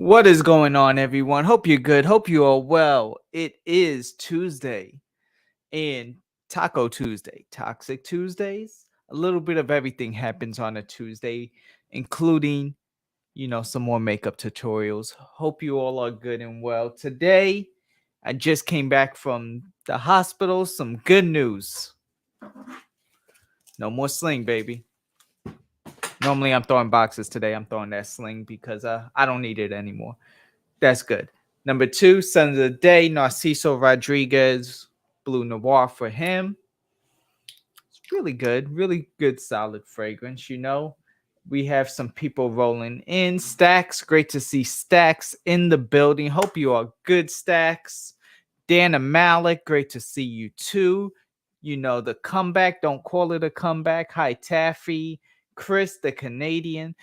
What is going on, everyone? Hope you're good. Hope you are well. It is Tuesday and Taco Tuesday, Toxic Tuesdays. A little bit of everything happens on a Tuesday, including, some more makeup tutorials. Hope you all are good and well. Today, I just came back from the hospital. Some good news. No more sling, baby. Normally, I'm throwing boxes. Today, I'm throwing that sling because I don't need it anymore. That's good. Number 2, Son of the Day, Narciso Rodriguez, Blue Noir for him. It's really good, solid fragrance. We have some people rolling in. Stacks, great to see Stacks in the building. Hope you are good, Stacks. Dana Malik, great to see you too. The comeback, don't call it a comeback. Hi, Taffy. Chris, the Canadian.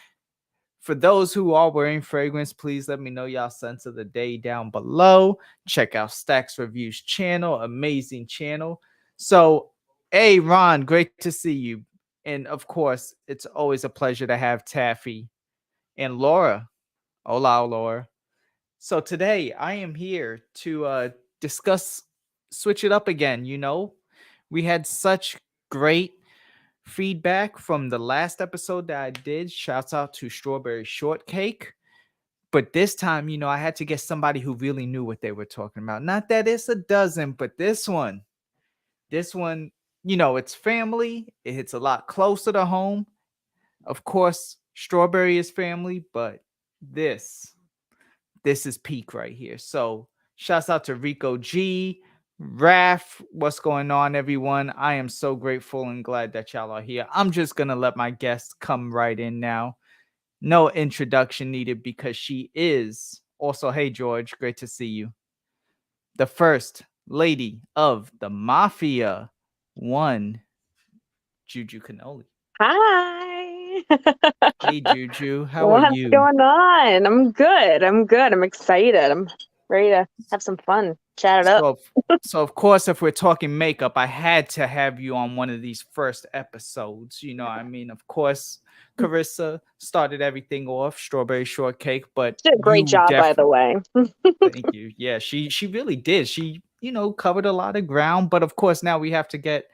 For those who are wearing fragrance, please let me know y'all sense of the day down below. Check out Stacks Reviews channel, amazing channel. So, hey, Ron, great to see you. And of course, it's always a pleasure to have Taffy and Laura. Hola, Laura. So today I am here to discuss, switch it up again. We had such great feedback from the last episode that I did. Shouts out to Strawberry Shortcake. But this time, I had to get somebody who really knew what they were talking about. Not that it's a dozen, but this one, it's family. It hits a lot closer to home. Of course, Strawberry is family, but this is peak right here. So shouts out to Rico G, Raf, what's going on, everyone? I am so grateful and glad that y'all are here. I'm just going to let my guests come right in now. No introduction needed because she is also, hey, George, great to see you. The first lady of the Mafia, one, Juju Cannoli. Hi. Hey, Juju, how are you? What's going on? I'm good. I'm excited. I'm ready to have some fun. Chat it up. So of course, if we're talking makeup, I had to have you on one of these first episodes. Of course, Carissa started everything off, Strawberry Shortcake, but She did a great job, by the way. Thank you. Yeah, she really did. She, covered a lot of ground, but of course now we have to get,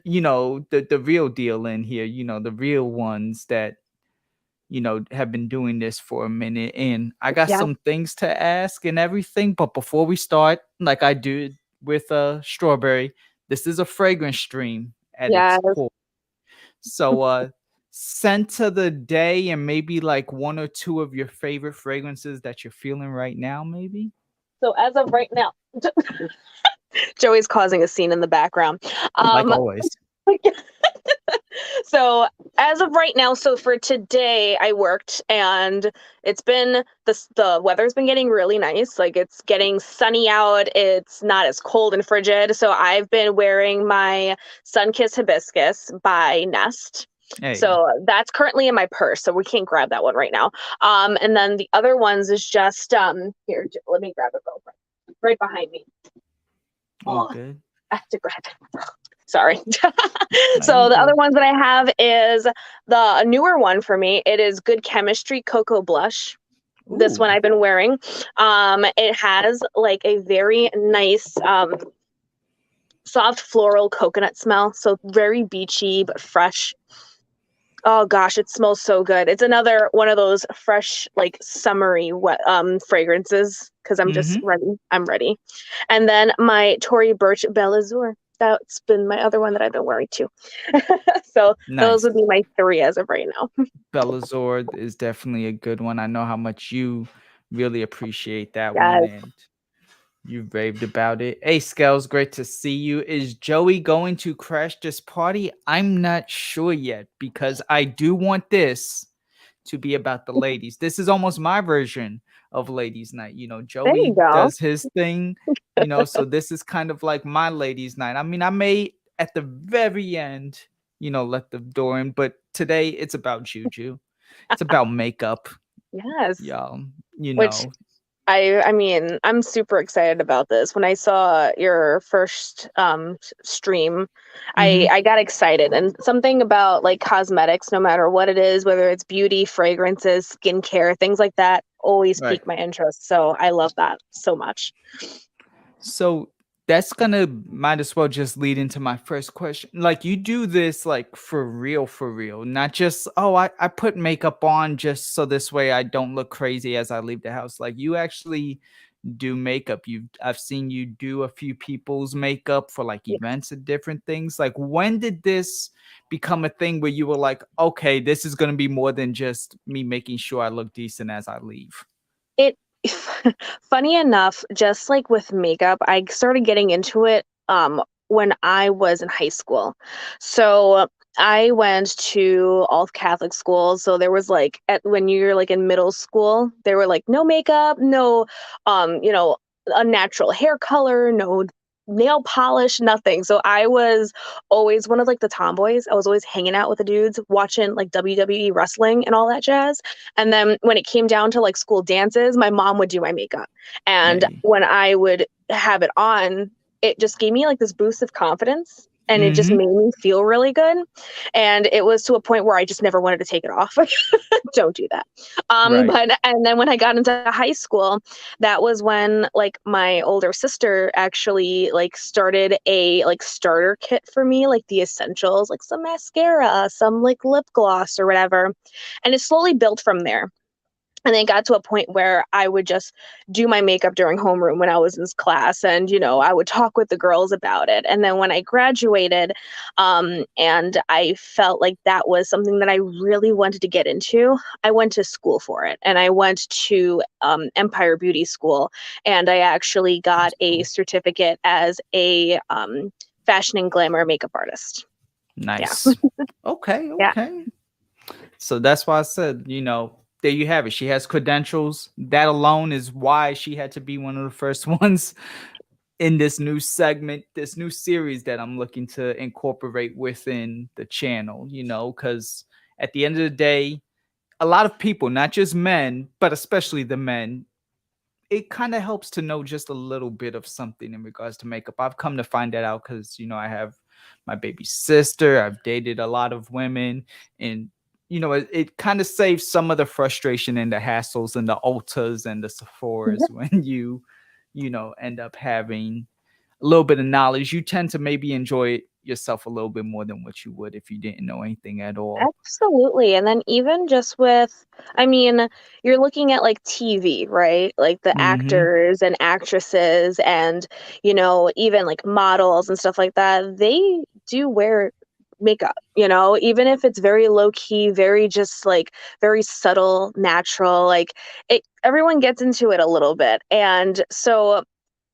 the real deal in here, the real ones that have been doing this for a minute, and I got some things to ask and everything. But before we start, like I did with Strawberry, this is a fragrance stream at its core. So scent of the day, and maybe like one or two of your favorite fragrances that you're feeling right now, maybe. So as of right now, Joey's causing a scene in the background. Like always. So as of right now, so for today I worked, and it's been the weather's been getting really nice. Like, it's getting sunny out. It's not as cold and frigid. So I've been wearing my Sunkissed Hibiscus by Nest. Hey. So that's currently in my purse, so we can't grab that one right now. And then the other ones is just here, let me grab it real quick. Right behind me. Oh, good. I have to grab it. Sorry. So the other ones that I have is the newer one for me. It is Good Chemistry Cocoa Blush. Ooh. This one I've been wearing. It has like a very nice soft floral coconut smell. So very beachy but fresh. Oh gosh, it smells so good. It's another one of those fresh, like summery fragrances, because I'm just ready. I'm ready. And then my Tory Burch Belle Azur. That's been my other one that I've been wearing too. So nice. Those would be my three as of right now. Belle Azur is definitely a good one. I know how much you really appreciate that one, and you raved about it. Hey, Scales, great to see you. Is Joey going to crash this party? I'm not sure yet, because I do want this to be about the ladies. This is almost my version of ladies' night. Joey does his thing, so this is kind of like my ladies' night. I mean, I may at the very end, let the door in, but today it's about Juju. It's about makeup. Yes. Y'all, Which, I mean, I'm super excited about this. When I saw your first stream, I got excited. And something about like cosmetics, no matter what it is, whether it's beauty, fragrances, skincare, things like that, always Right. piqued my interest. So I love that so much. So that's gonna might as well just lead into my first question. Like you do this like for real, not just oh I put makeup on just so this way I don't look crazy as I leave the house. Like you actually do makeup. I've seen you do a few people's makeup for like Yeah. events and different things. Like when did this become a thing where you were like, okay, this is gonna be more than just me making sure I look decent as I leave? It funny enough, just like with makeup, I started getting into it when I was in high school. So I went to all Catholic schools. So there was like when you're like in middle school, they were like no makeup, no you know, unnatural hair color, no nail polish, nothing. So I was always one of like the tomboys. I was always hanging out with the dudes, watching like WWE wrestling and all that jazz. And then when it came down to like school dances, my mom would do my makeup. And Hey. when I would have it on, it just gave me like this boost of confidence and it just Mm-hmm. made me feel really good. And it was to a point where I just never wanted to take it off. Don't do that. Right. But and then when I got into high school, that was when like my older sister actually like started a like starter kit for me, like the essentials, like some mascara, some like lip gloss or whatever. And it slowly built from there. And then it got to a point where I would just do my makeup during homeroom when I was in class. And, you know, I would talk with the girls about it. And then when I graduated, and I felt like that was something that I really wanted to get into, I went to school for it. And I went to Empire Beauty School. And I actually got That's a cool. certificate as a fashion and glamour makeup artist. Yeah. Nice. Okay, Yeah. okay. So that's why I said, there you have it. She has credentials. That alone is why she had to be one of the first ones in this new segment, this new series that I'm looking to incorporate within the channel, because at the end of the day, a lot of people, not just men, but especially the men, it kind of helps to know just a little bit of something in regards to makeup. I've come to find that out because, I have my baby sister. I've dated a lot of women, and it kind of saves some of the frustration and the hassles and the Ultas and the Sephoras when end up having a little bit of knowledge. You tend to maybe enjoy it yourself a little bit more than what you would if you didn't know anything at all. Absolutely. And then even just with, I mean, you're looking at like TV, right? Like the Mm-hmm. actors and actresses and, you know, even like models and stuff like that, they do wear makeup, you know, even if it's very low key, very just like very subtle, natural, like everyone gets into it a little bit. And so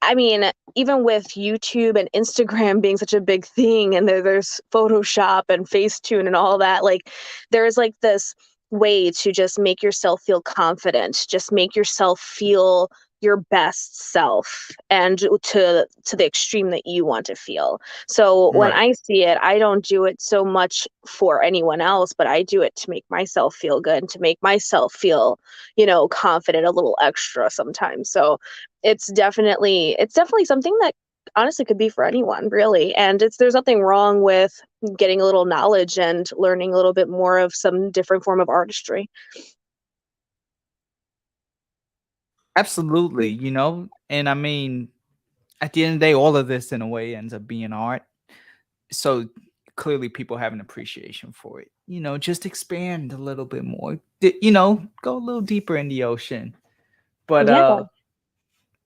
I mean, even with YouTube and Instagram being such a big thing, and there's Photoshop and Facetune and all that, like there's like this way to just make yourself feel confident, just make yourself feel your best self and to the extreme that you want to feel. So when Right. I see it, I don't do it so much for anyone else, but I do it to make myself feel good, to make myself feel, you know, confident a little extra sometimes. So it's definitely something that honestly could be for anyone really, and there's nothing wrong with getting a little knowledge and learning a little bit more of some different form of artistry. Absolutely, and I mean, at the end of the day, all of this in a way ends up being art. So clearly people have an appreciation for it. Just expand a little bit more. Go a little deeper in the ocean. But Yeah,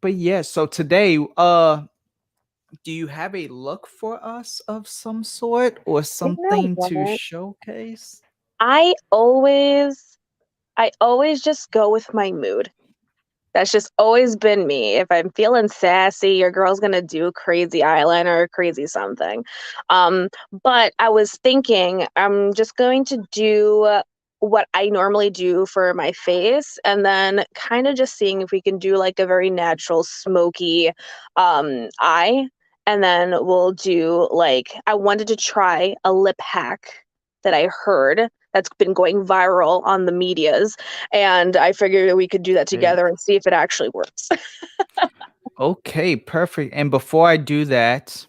yeah, so today, do you have a look for us of some sort or you know something to what? showcase? I always I always just go with my mood. That's just always been me. If I'm feeling sassy, your girl's gonna do crazy eyeliner or crazy something. But I was thinking I'm just going to do what I normally do for my face and then kind of just seeing if we can do like a very natural smoky eye. And then we'll do like I wanted to try a lip hack that I heard that's been going viral on the medias, and I figured we could do that Hey. together and see if it actually works. Okay, perfect. And before I do that,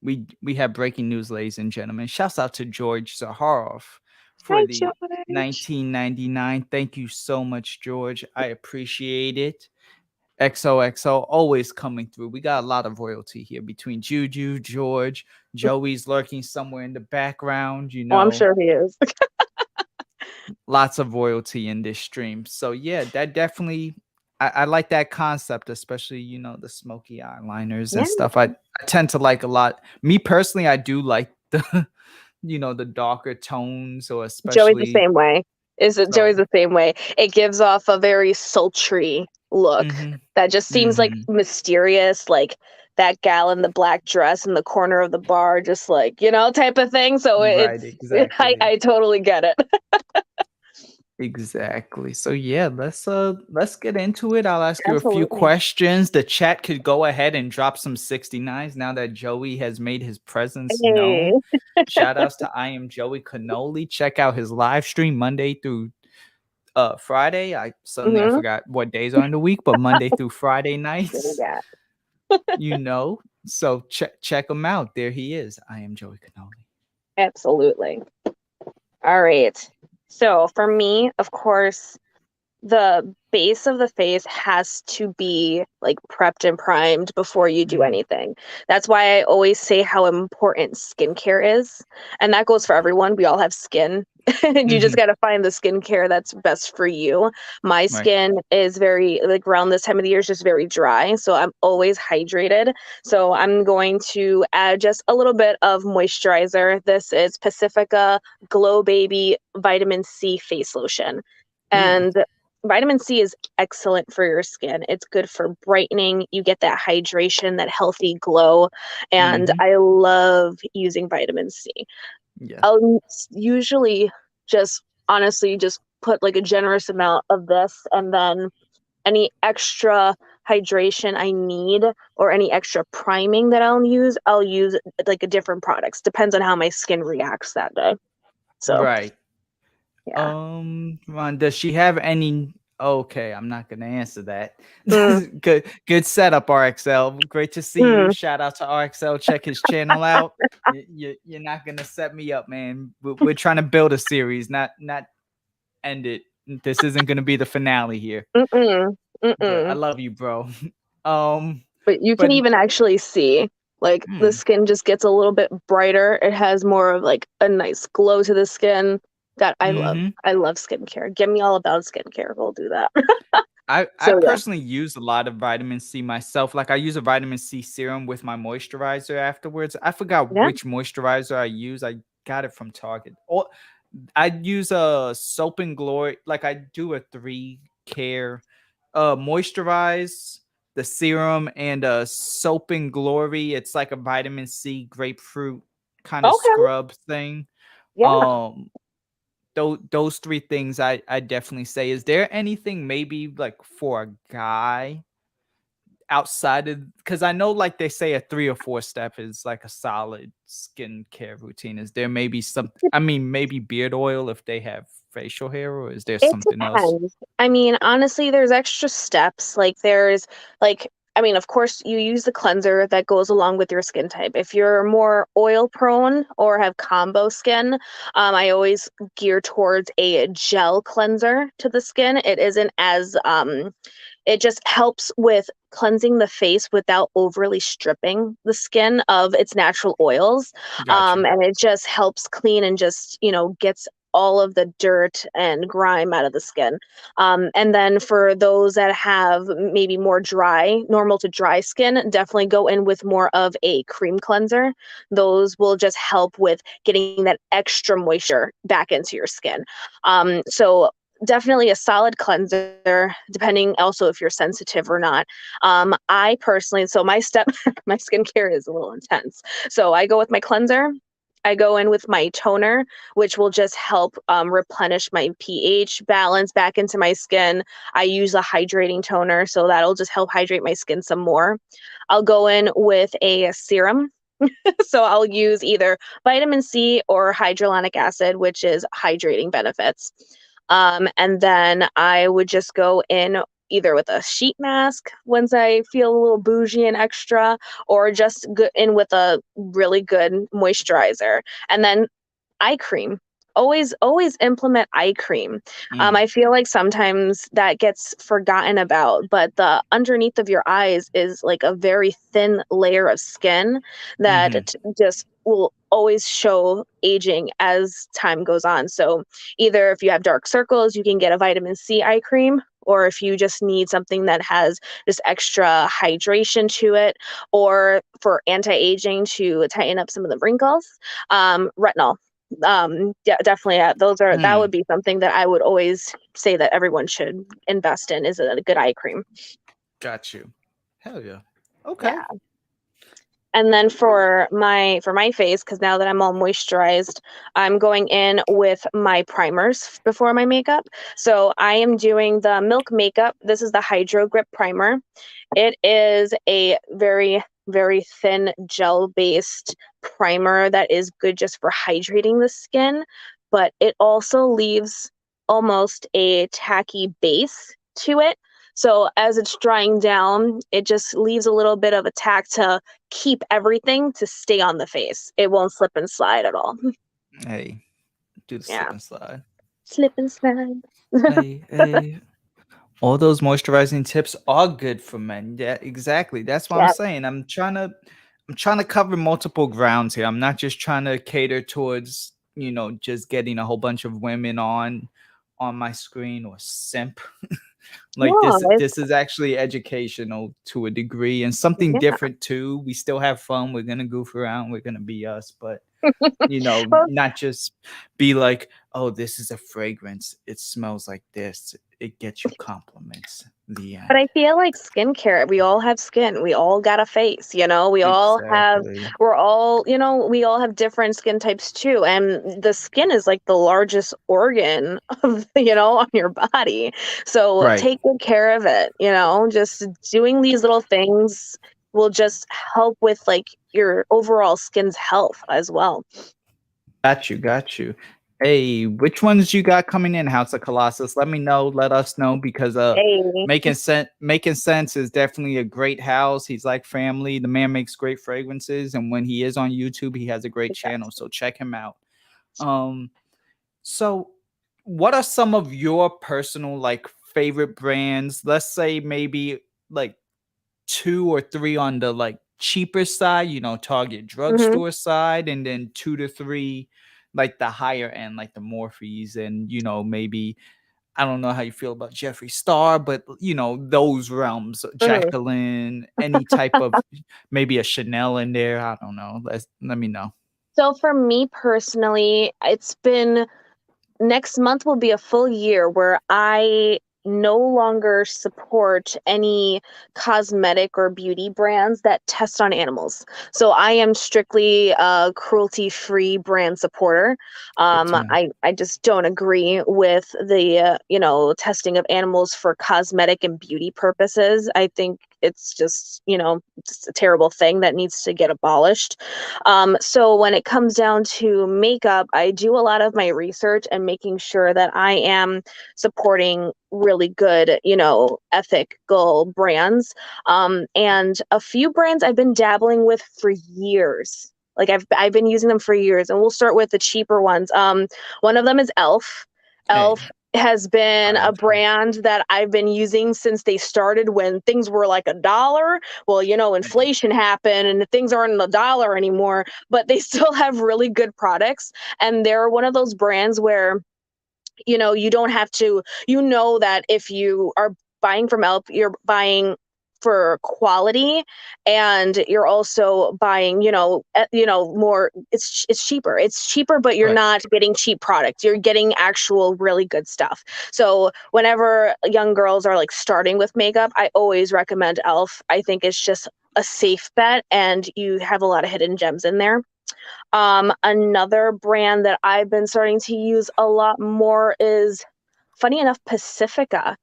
we have breaking news, ladies and gentlemen. Shouts out to George Zaharoff for Hi, the George. 1999. Thank you so much, George. I appreciate it. XOXO always coming through. We got a lot of royalty here between Juju, George, Joey's lurking somewhere in the background, Oh, I'm sure he is. lots of royalty in this stream. So yeah, that definitely I like that concept, especially the smoky eyeliners Yeah, and stuff. I tend to like a lot. Me personally, I do like the the darker tones, or Joey's the especially same way. Joey's so. the same way. It gives off a very sultry look Mm-hmm. that just seems like Mm-hmm. mysterious, like that gal in the black dress in the corner of the bar, just like, type of thing. So Right, I exactly. totally get it. Exactly. So yeah, let's get into it. I'll ask you a few Absolutely. questions. The chat could go ahead and drop some 69s now that Joey has made his presence Hey. known. Shout outs to I am Joey Cannoli. Check out his live stream Monday through Friday. I Mm-hmm. forgot what days are in the week, but Monday through Friday nights, Yeah, you know. So check him out. There he is. I am Joey Cannoli. absolutely. All right. So for me, of course, the base of the face has to be like prepped and primed before you do Mhm. anything. That's why I always say how important skincare is. And that goes for everyone. We all have skin. You just Mhm. got to find the skincare that's best for you. My Right. skin is very, like around this time of the year, is just very dry. So I'm always hydrated. So I'm going to add just a little bit of moisturizer. This is Pacifica Glow Baby Vitamin C Face Lotion. Ooh. And vitamin C is excellent for your skin. It's good for brightening. You get that hydration, that healthy glow. And Mhm. I love using vitamin C. Yeah. I'll usually just honestly just put like a generous amount of this, and then any extra hydration I need or any extra priming that I'll use like a different products. Depends on how my skin reacts that day. So, Right. yeah. Does she have any? Okay, I'm not gonna answer that. Mm, Good setup, RXL. Great to see you. mm, Shout out to RXL. Check his channel out. You're not gonna set me up, man. We're trying to build a series, not end it. This isn't gonna be the finale here. mm-mm, But I mm-mm. love you, bro. Um, But you can but even actually see like the hmm, skin just gets a little bit brighter. It has more of like a nice glow to the skin. That I love. mm-hmm. I love skincare. Get me all about skincare. We'll do that. I So yeah. personally use a lot of vitamin C myself. Like I use a vitamin C serum with my moisturizer afterwards. I forgot Yeah. which moisturizer I use. I got it from Target. Or I use a Soap and Glory. Like I do a 3 care moisturize, the serum, and a Soap and Glory. It's like a vitamin C grapefruit kind of Okay. scrub thing. Yeah. Um those 3 things I definitely say. Is there anything maybe like for a guy outside of, because I know like they say a 3 or 4 step is like a solid skincare routine. Is there maybe some, I mean, maybe beard oil if they have facial hair, or is there It something else? depends. I mean, honestly, there's extra steps. Like there's like I mean, of course, you use the cleanser that goes along with your skin type. If you're more oil prone or have combo skin, I always gear towards a gel cleanser to the skin. It isn't as it just helps with cleansing the face without overly stripping the skin of its natural oils. Gotcha. And it just helps clean and just, gets all of the dirt and grime out of the skin. And then for those that have maybe more dry, normal to dry skin, definitely go in with more of a cream cleanser. Those will just help with getting that extra moisture back into your skin. So definitely a solid cleanser, depending also if you're sensitive or not. I personally, so my skincare is a little intense. So I go with my cleanser. I go in with my toner, which will just help replenish my pH balance back into my skin. I use a hydrating toner, so that'll just help hydrate my skin some more. I'll go in with a serum. So I'll use either vitamin C or hyaluronic acid, which is hydrating benefits. And then I would just go in either with a sheet mask once I feel a little bougie and extra, or just go in with a really good moisturizer. And then eye cream. always implement eye cream. I feel like sometimes that gets forgotten about, but the underneath of your eyes is like a very thin layer of skin that just will always show aging as time goes on. So either if you have dark circles, you can get a vitamin C eye cream, or if you just need something that has just extra hydration to it, or for anti-aging to tighten up some of the wrinkles, retinol. Definitely, those are that would be something that I would always say that everyone should invest in, is a good eye cream. Got you. Hell yeah. Okay. Yeah. And then for my face, because now that I'm all moisturized, I'm going in with my primers before my makeup. So I am doing the Milk Makeup. This is the Hydro Grip Primer. It is a very, very thin gel-based primer that is good just for hydrating the skin, but it also leaves almost a tacky base to it. So as it's drying down, it just leaves a little bit of a tack to keep everything to stay on the face. It won't slip and slide at all. Hey, do the slip and slide. Slip and slide. Hey. All those moisturizing tips are good for men. Yeah, exactly. That's what I'm saying. I'm trying to cover multiple grounds here. I'm not just trying to cater towards, just getting a whole bunch of women on my screen or simp. Like this is actually educational to a degree and something different too. We still have fun. We're gonna goof around. We're gonna be us, but not just be like, oh, this is a fragrance. It smells like this. It gets you compliments. The end. But I feel like skincare, we all have skin. We all got a face, we all have, we all have different skin types too. And the skin is like the largest organ of, on your body. So take good care of it, just doing these little things will just help with like your overall skin's health as well. Got you. Hey, which ones you got coming in, House of Colossus? Let me know. Let us know, because Making Sense is definitely a great house. He's like family. The man makes great fragrances, and when he is on YouTube, he has a great channel. So check him out. So what are some of your personal like favorite brands? Let's say maybe like 2 or 3 on the like cheaper side, Target drugstore side, and then 2 to 3 like the higher end, like the Morphes, and maybe I don't know how you feel about Jeffree Star, but those realms, Jacqueline, any type of maybe a Chanel in there. I don't know. Let me know. So for me personally, it's been, next month will be a full year where I no longer support any cosmetic or beauty brands that test on animals. So I am strictly a cruelty-free brand supporter. I just don't agree with the testing of animals for cosmetic and beauty purposes. I think it's just just a terrible thing that needs to get abolished. So when it comes down to makeup, I do a lot of my research and making sure that I am supporting really good, ethical brands. And a few brands I've been dabbling with for years. Like I've been using them for years, and we'll start with the cheaper ones. One of them is Elf. Elf has been a brand that I've been using since they started, when things were like $1. Well, inflation happened and things aren't $1 anymore, but they still have really good products. And they're one of those brands where, you don't have to, that if you are buying from Elf, you're buying for quality, and you're also buying, more, it's cheaper, but you're not getting cheap products. You're getting actual really good stuff. So whenever young girls are like starting with makeup, I always recommend Elf. I think it's just a safe bet, and you have a lot of hidden gems in there. Another brand that I've been starting to use a lot more is, funny enough, Pacifica.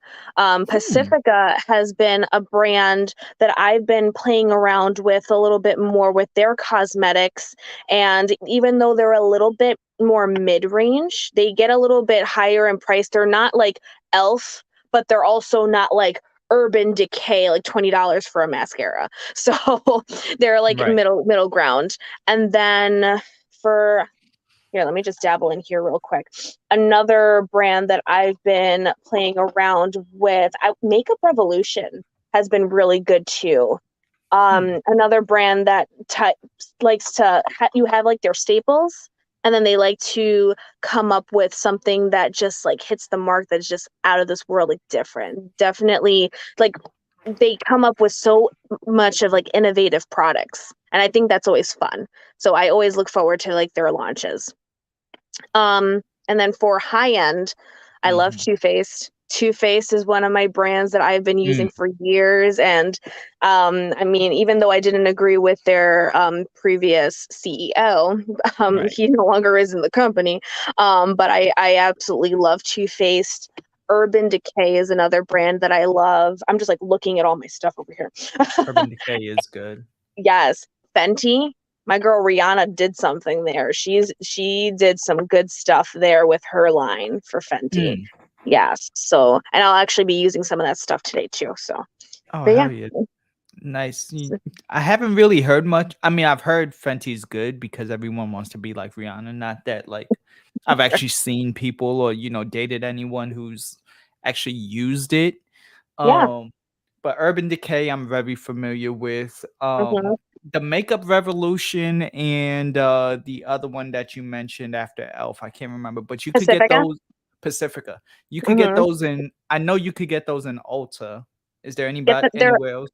Pacifica has been a brand that I've been playing around with a little bit more with their cosmetics. And even though they're a little bit more mid-range, they get a little bit higher in price. They're not like Elf, but they're also not like Urban Decay, like $20 for a mascara. So they're like middle ground. And then for Here, let me just dabble in here real quick. Another brand that I've been playing around with, Makeup Revolution has been really good too. Another brand that likes to you have like their staples, and then they like to come up with something that just like hits the mark, that's just out of this world, like different. Definitely, like they come up with so much of like innovative products, and I think that's always fun. So I always look forward to like their launches. And then for high end, I love Too Faced. Too Faced is one of my brands that I've been using for years. And I mean, even though I didn't agree with their previous CEO, Right. he no longer is in the company. But I absolutely love Too Faced. Urban Decay is another brand that I love. I'm just like looking at all my stuff over here. Urban Decay is good. Yes. Fenty. My girl Rihanna did something there. She did some good stuff there with her line for Fenty. Yes. So, and I'll actually be using some of that stuff today too. So, Oh, but hell yeah. Nice. I haven't really heard much. I mean, I've heard Fenty's good because everyone wants to be like Rihanna. Not that like I've actually seen people or dated anyone who's actually used it. yeah. But Urban Decay I'm very familiar with. Mhm. The Makeup Revolution and the other one that you mentioned after Elf, I can't remember, but you could get Pacifica. those Pacifica. You could get Mhm. those in. I know you could get those in Ulta. Is there They're anywhere else?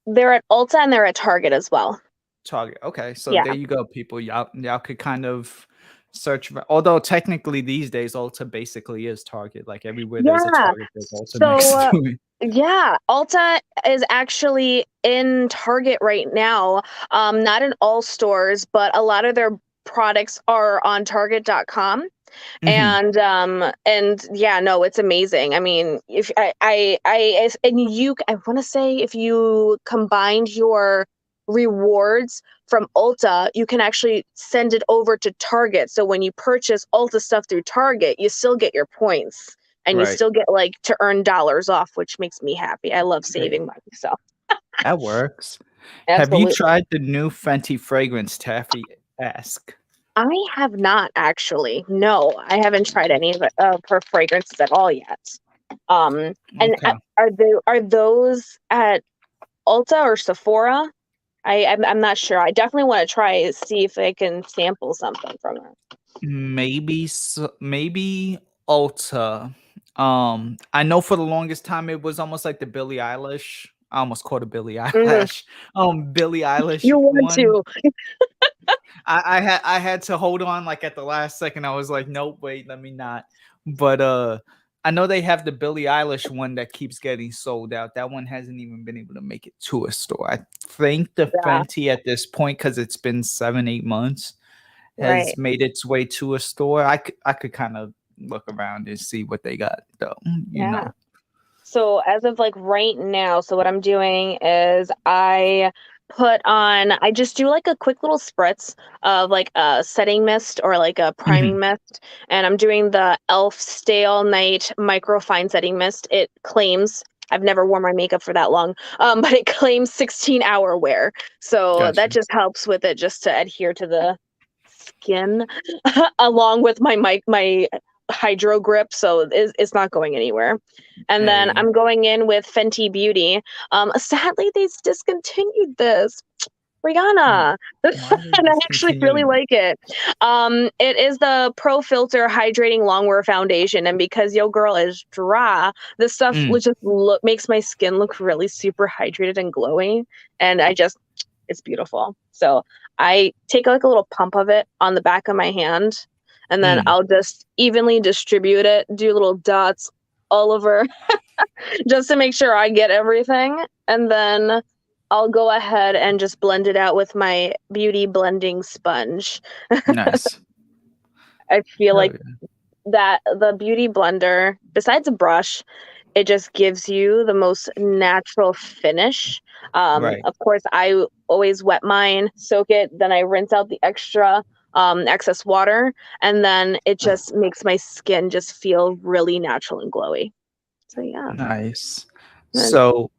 they're at Ulta and they're at Target as well. Target. Okay, so Yeah. there you go, people. Y'all could kind of search. Although technically these days Ulta basically is Target. Like everywhere there's a Yeah. Target, there's Ulta next So to it. yeah, Ulta is actually in Target right now. Not in all stores, but a lot of their products are on Target.com. And yeah, no, it's amazing. I mean, if I want to say if you combined your rewards from Ulta, you can actually send it over to Target. So when you purchase Ulta stuff through Target, you still get your points and you Right. still get like to earn dollars off, which makes me happy. I love Hey, saving money. So that works. Have you absolutely. tried the new Fenty fragrance, Taffy? Ask. I have not actually. No, I haven't tried any of it, her fragrances at all yet. And Okay. are those at Ulta or Sephora? I'm not sure. I definitely want to try see if I can sample something from it. Maybe Ulta. I know for the longest time it was almost like the Billie Eilish. I almost called it Billie Mhm. Eyelash. Billie Eilish You want one. to? I had to hold on like at the last second. I was like, nope, wait, let me not. But I know they have the Billie Eilish one that keeps getting sold out. That one hasn't even been able to make it to a store. I think the Yeah, Fenty at this point, because it's been 7-8 months, has right. made its way to a store. I could kind of look around and see what they got though. Yeah. So as of like right now, so what I'm doing is I just do like a quick little spritz of like a setting mist or like a priming Mhm. mist. And I'm doing the e.l.f. Stay All Night Micro Fine Setting Mist. It claims, I've never worn my makeup for that long, but it claims 16-hour wear. So Gotcha. that just helps with it just to adhere to the skin along with my hydro grip, so it's not going anywhere. And then Hey, I'm going in with Fenty Beauty. Sadly, they discontinued this. mm, Rihanna. why are they And I actually really discontinuing it? like it. It is the Pro Filter Hydrating Longwear Foundation, and because your girl is dry, this stuff Mm, just makes my skin look really super hydrated and glowing, and it's beautiful. So I take like a little pump of it on the back of my hand, and then mm. I'll just evenly distribute it, do little dots all over just to make sure I get everything. And then I'll go ahead and just blend it out with my beauty blending sponge. Nice. I feel Hell like yeah. that the beauty blender, besides a brush, it just gives you the most natural finish. Right. Of course, I always wet mine, soak it, then I rinse out the excess water, and then it just makes my skin just feel really natural and glowy. So yeah. Nice. And, So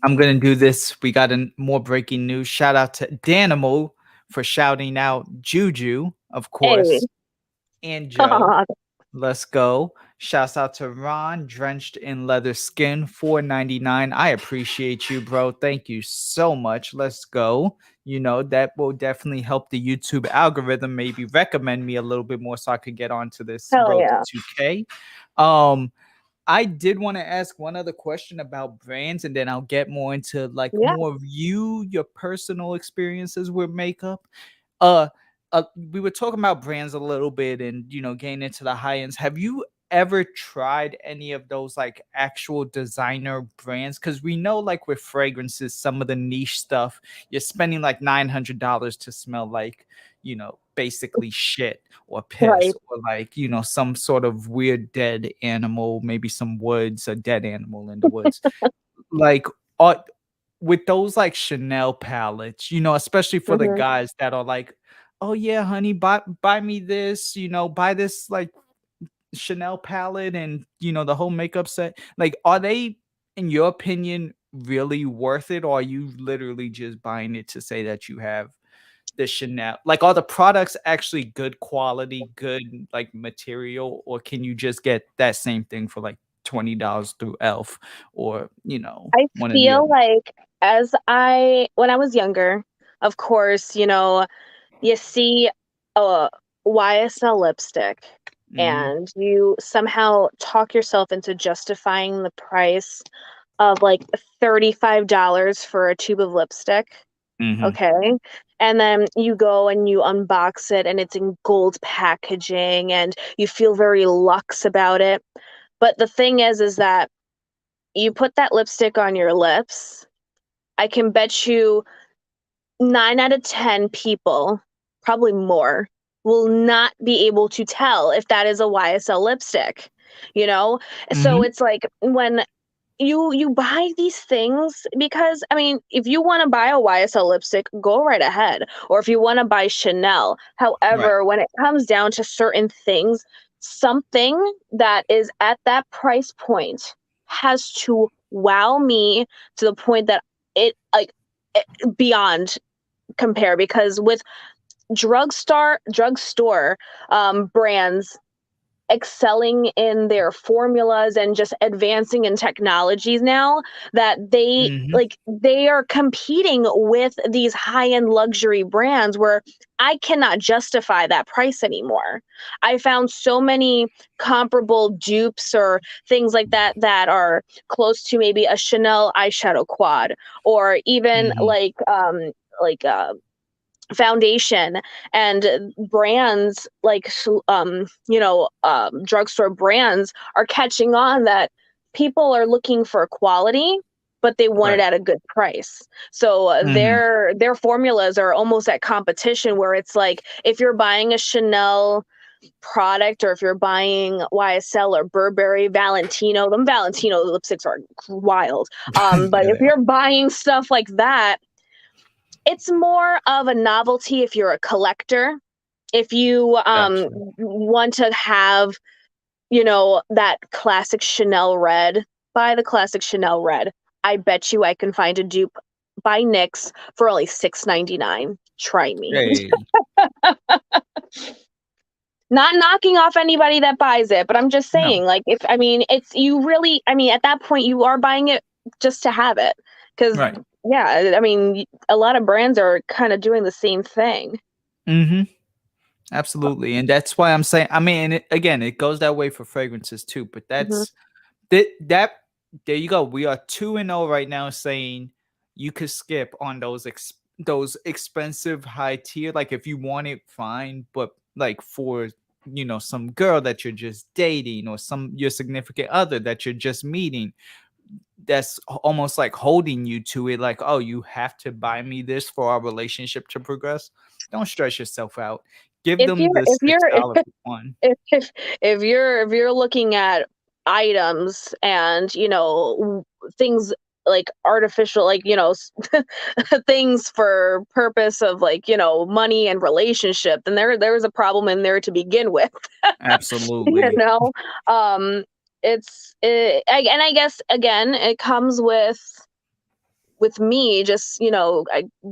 I'm gonna do this. We got more breaking news. Shout out to Danimal for shouting out Juju, of hey, course. and Joe. Let's go. Shouts out to Ron, drenched in leather skin, $4.99. I appreciate you, bro. Thank you so much. Let's go. You know, that will definitely help the YouTube algorithm maybe recommend me a little bit more so I could get onto this Hell road yeah. to 2K. I did want to ask one other question about brands, and then I'll get more into like more of your personal experiences with makeup. Uh, we were talking about brands a little bit, and getting into the high ends. Have you ever tried any of those like actual designer brands? Because we know, like with fragrances, some of the niche stuff, you're spending like $900 to smell like basically shit or piss Right. or like some sort of weird dead animal, maybe some woods, a dead animal in the woods. Like with those like Chanel palettes, especially for the Mm-hmm. guys that are like, oh yeah, honey, buy me this, buy this like Chanel palette and the whole makeup set. Like, are they, in your opinion, really worth it, or are you literally just buying it to say that you have the Chanel? Like, are the products actually good quality, good like material, or can you just get that same thing for like $20 through Elf or I one of the feel other? like when I was younger, of course, you see a YSL lipstick Mm-hmm. and you somehow talk yourself into justifying the price of like $35 for a tube of lipstick. Mm-hmm. Okay. And then you go and you unbox it and it's in gold packaging and you feel very luxe about it. But the thing is that you put that lipstick on your lips, I can bet you 9 out of 10 people, probably more, will not be able to tell if that is a YSL lipstick, you know? So Mm-hmm. it's like when you buy these things, because I mean, if you want to buy a YSL lipstick, go right ahead. Or if you want to buy Chanel. Right. However, when it comes down to certain things, something that is at that price point has to wow me to the point that it like beyond compare, because with drugstore brands excelling in their formulas and just advancing in technologies now, that Mm-hmm. they are competing with these high-end luxury brands where I cannot justify that price anymore. I found so many comparable dupes or things like that that are close to maybe a Chanel eyeshadow quad, or even Mm-hmm. like foundation, and brands like drugstore brands are catching on that people are looking for quality, but they want it Right. at a good price. So Mm-hmm. their formulas are almost at competition, where it's like if you're buying a Chanel product or if you're buying YSL or Burberry, Valentino, them Valentino lipsticks are wild. But Yeah, if they are. you're buying stuff like that, it's more of a novelty if you're a collector. If you Gotcha. want to have, that classic Chanel red, buy the classic Chanel red. I bet you I can find a dupe by NYX for only $6.99. Try me. Hey. Not knocking off anybody that buys it, but I'm just No. saying, like, if I mean, it's you really, I mean, at that point, you are buying it just to have it, because Right. yeah, I mean, a lot of brands are kind of doing the same thing. Mm-hmm. Absolutely. And that's why I'm saying, I mean, again, it goes that way for fragrances too, but Hmm. that there you go. We are 2-0 right now, saying you could skip on those expensive high tier. Like if you want it, fine. But like for some girl that you're just dating or some your significant other that you're just meeting, that's almost like holding you to it, like, oh, you have to buy me this for our relationship to progress. Don't stress yourself out. Give If them you're the if you're $6 for one. if if you're looking at items and things like artificial, like things for purpose of like money and relationship, then there's a problem in there to begin with. you Absolutely. know um and I guess again it comes with with me, just,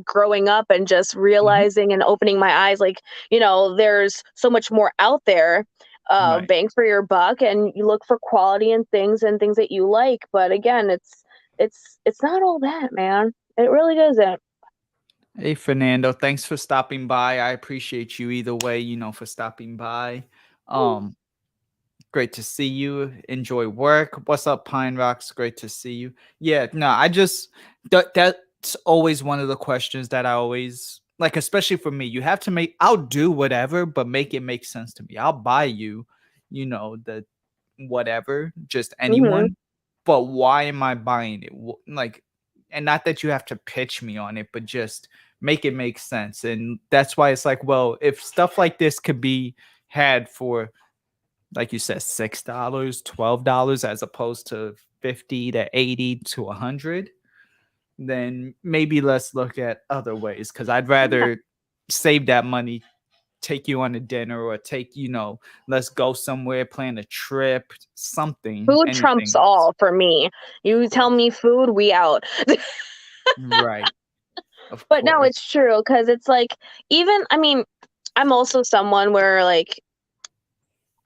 growing up and just realizing and opening my eyes, like, there's so much more out there, Right. bang for your buck, and you look for quality and things that you like. But again, it's not all that, man. It really doesn't. Hey, Fernando, thanks for stopping by. I appreciate you either way, for stopping by. Um, Great to see you. Enjoy work. What's up, Pine Rocks? Great to see you. Yeah, no, I just that's always one of the questions that I always like, especially for me. You have to make I'll do whatever, but make it make sense to me. I'll buy you, the whatever, just Mm-hmm. anyone. But why am I buying it? Like, and not that you have to pitch me on it, but just make it make sense. And that's why it's like, well, if stuff like this could be had for, like you said, $6, $12, as opposed to 50 to 80 to 100, then maybe let's look at other ways. Because I'd rather save that money, take you on a dinner, or take, let's go somewhere, plan a trip, something, Food trumps anything else. all for me. You tell me food, we out. Right. Of But no, course. it's true, because it's like, even, I mean, I'm also someone where, like,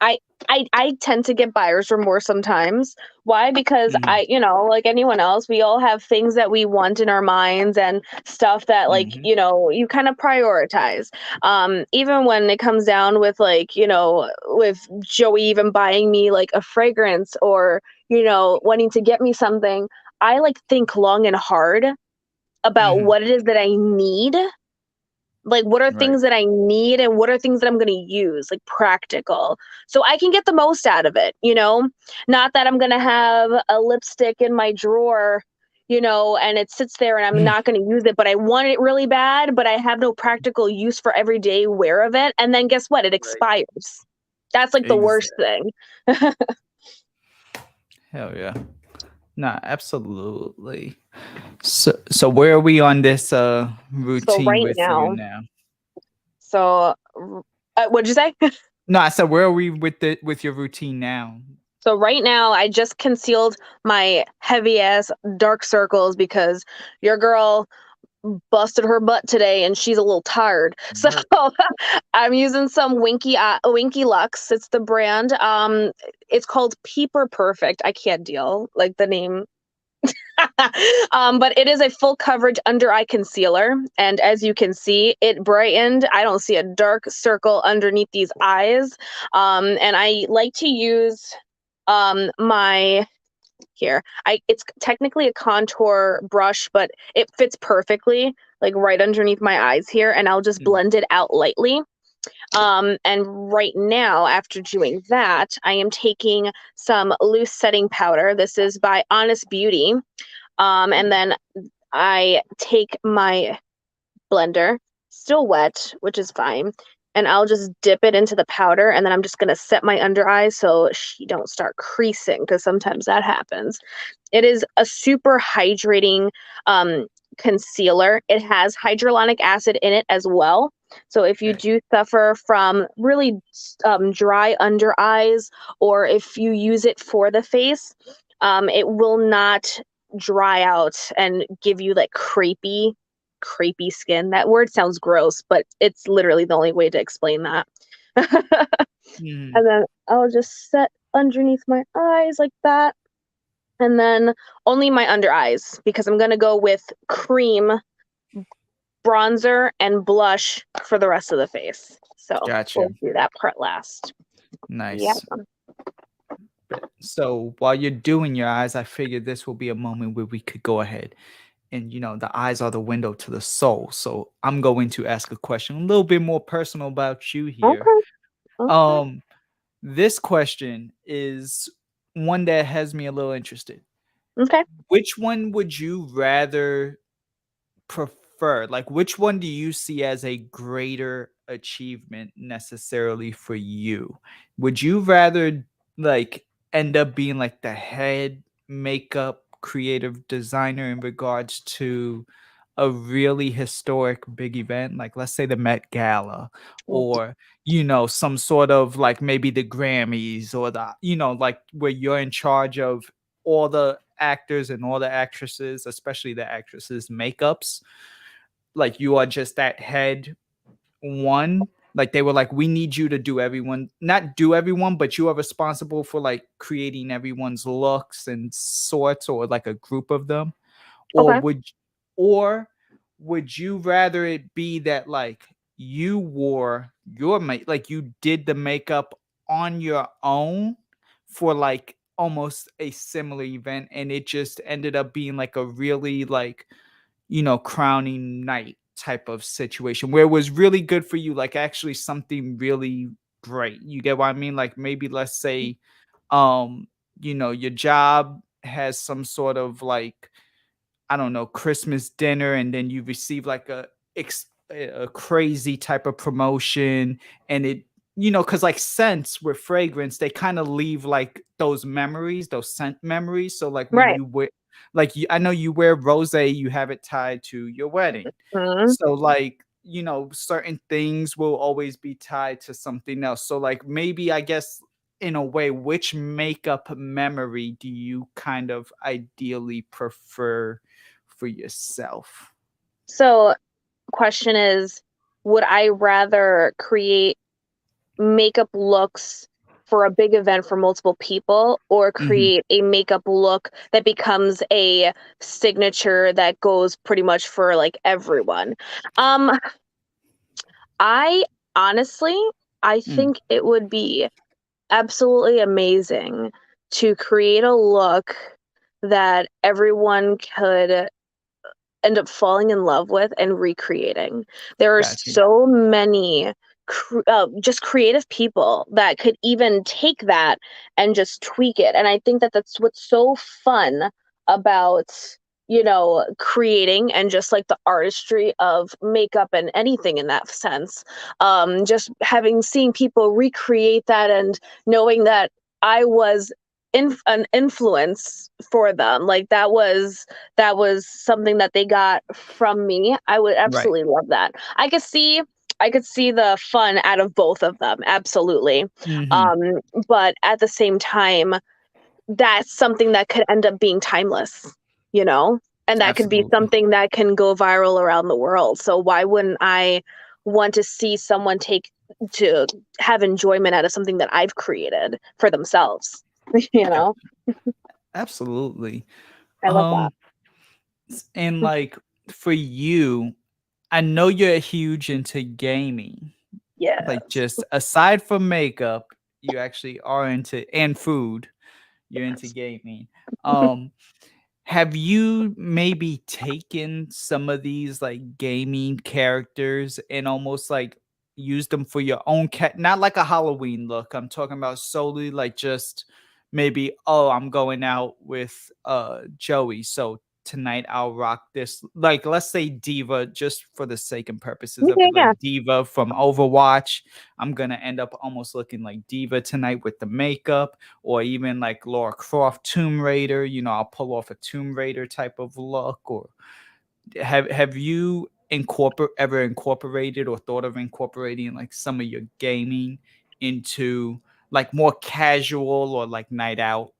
I I tend to get buyer's remorse sometimes. Why? Because Mhm. like anyone else, we all have things that we want in our minds and stuff that, like, Mhm. you kind of prioritize. Even when it comes down with, like, with Joey even buying me like a fragrance, or, wanting to get me something, I like think long and hard about Mhm. what it is that I need, like, what are Right. things that I need and what are things that I'm gonna use, like, practical, so I can get the most out of it, you know? Not that I'm gonna have a lipstick in my drawer, and it sits there and I'm not gonna use it, but I want it really bad, but I have no practical use for everyday wear of it, and then guess what? It Right. expires. That's, like, the worst Exactly. thing. Hell yeah. Nah, absolutely. So where are we on this So routine right with you now now? so, what'd you say? No, I said where are we with your routine now? So right now, I just concealed my heavy ass dark circles because your girl busted her butt today and she's a little tired. So Word. I'm using some Winky Lux. It's the brand. It's called Peeper Perfect. I can't deal, like, the name. But it is a full coverage under eye concealer, and as you can see, it brightened. I don't see a dark circle underneath these eyes. And I like to use my here. It's technically a contour brush, but it fits perfectly, like, right underneath my eyes here, and I'll just Mm. blend it out lightly. And right now, after doing that, I am taking some loose setting powder. This is by Honest Beauty. And then I take my blender, still wet, which is fine, and I'll just dip it into the powder, and then I'm just gonna set my under eye so she don't start creasing, because sometimes that happens. It is a super hydrating concealer. It has hyaluronic acid in it as well. So if you Okay. do suffer from really dry under eyes, or if you use it for the face, it will not dry out and give you like crepey skin. That word sounds gross, but it's literally the only way to explain that. Mhm. And then I'll just set underneath my eyes like that. And then only my under eyes, because I'm going to go with cream, bronzer, and blush for the rest of the face. So Gotcha. we'll do that part last. Yeah. Nice. So while you're doing your eyes, I figured this will be a moment where we could go ahead and, the eyes are the window to the soul. So I'm going to ask a question a little bit more personal about you here. Okay. Okay. Um, this question is one that has me a little interested. Okay. Which one would you rather prefer? Like, which one do you see as a greater achievement necessarily for you? Would you rather, like, end up being like the head makeup creative designer in regards to a really historic big event, like let's say the Met Gala, or some sort of like maybe the Grammys, or the like where you're in charge of all the actors and all the actresses, especially the actresses' makeups. Like you are just that head one. Like they were like, we need you to do everyone, not do everyone, but you are responsible for like creating everyone's looks and sorts, or like a group of them. Or Okay. would you rather it be that like you wore your like you did the makeup on your own for like almost a similar event, and it just ended up being like a really like, crowning night type of situation where it was really good for you, like actually something really great. You get what I mean? Like maybe let's say, your job has some sort of like, I don't know, Christmas dinner, and then you receive like a crazy type of promotion, and it, because like scents with fragrance, they kind of leave like those memories, those scent memories. So like when Right. you wear, like I know you wear rose, you have it tied to your wedding. Mm-hmm. So like, certain things will always be tied to something else. So like maybe I guess in a way, which makeup memory do you kind of ideally prefer for yourself? So, question is, would I rather create makeup looks for a big event for multiple people, or Mhm. create a makeup look that becomes a signature that goes pretty much for like everyone? Um, I honestly, I Mm. think it would be absolutely amazing to create a look that everyone could end up falling in love with and recreating. There are Gotcha. so many just creative people that could even take that and just tweak it. And I think that that's what's so fun about, creating and just like the artistry of makeup and anything in that sense. Just having seen people recreate that and knowing that I was an influence for them. Like that was something that they got from me. I would Right. absolutely love that. I could see the fun out of both of them, absolutely. Mhm. Um, but at the same time, that's something that could end up being timeless, you know? And that could be Absolutely. something that can go viral around the world. So why wouldn't I want to see someone take to have enjoyment out of something that I've created for themselves? You Yeah, know? absolutely. I love that. Um, and like for you, I know you're huge into gaming. Like Yes. just aside from makeup, you actually are into, and food, you're into gaming. Um, Have you maybe taken some of these like gaming characters and almost like used them for your own not like a Halloween look. I'm talking about solely like just maybe, oh, I'm going out with Joey, so tonight I'll rock this. Like let's say Diva, just for the sake and purposes of Yeah, it, yeah. like Diva from Overwatch. I'm gonna end up almost looking like Diva tonight with the makeup, or even like Laura Croft Tomb Raider, I'll pull off a Tomb Raider type of look. Or have you ever incorporated or thought of incorporating like some of your gaming into like more casual or like night out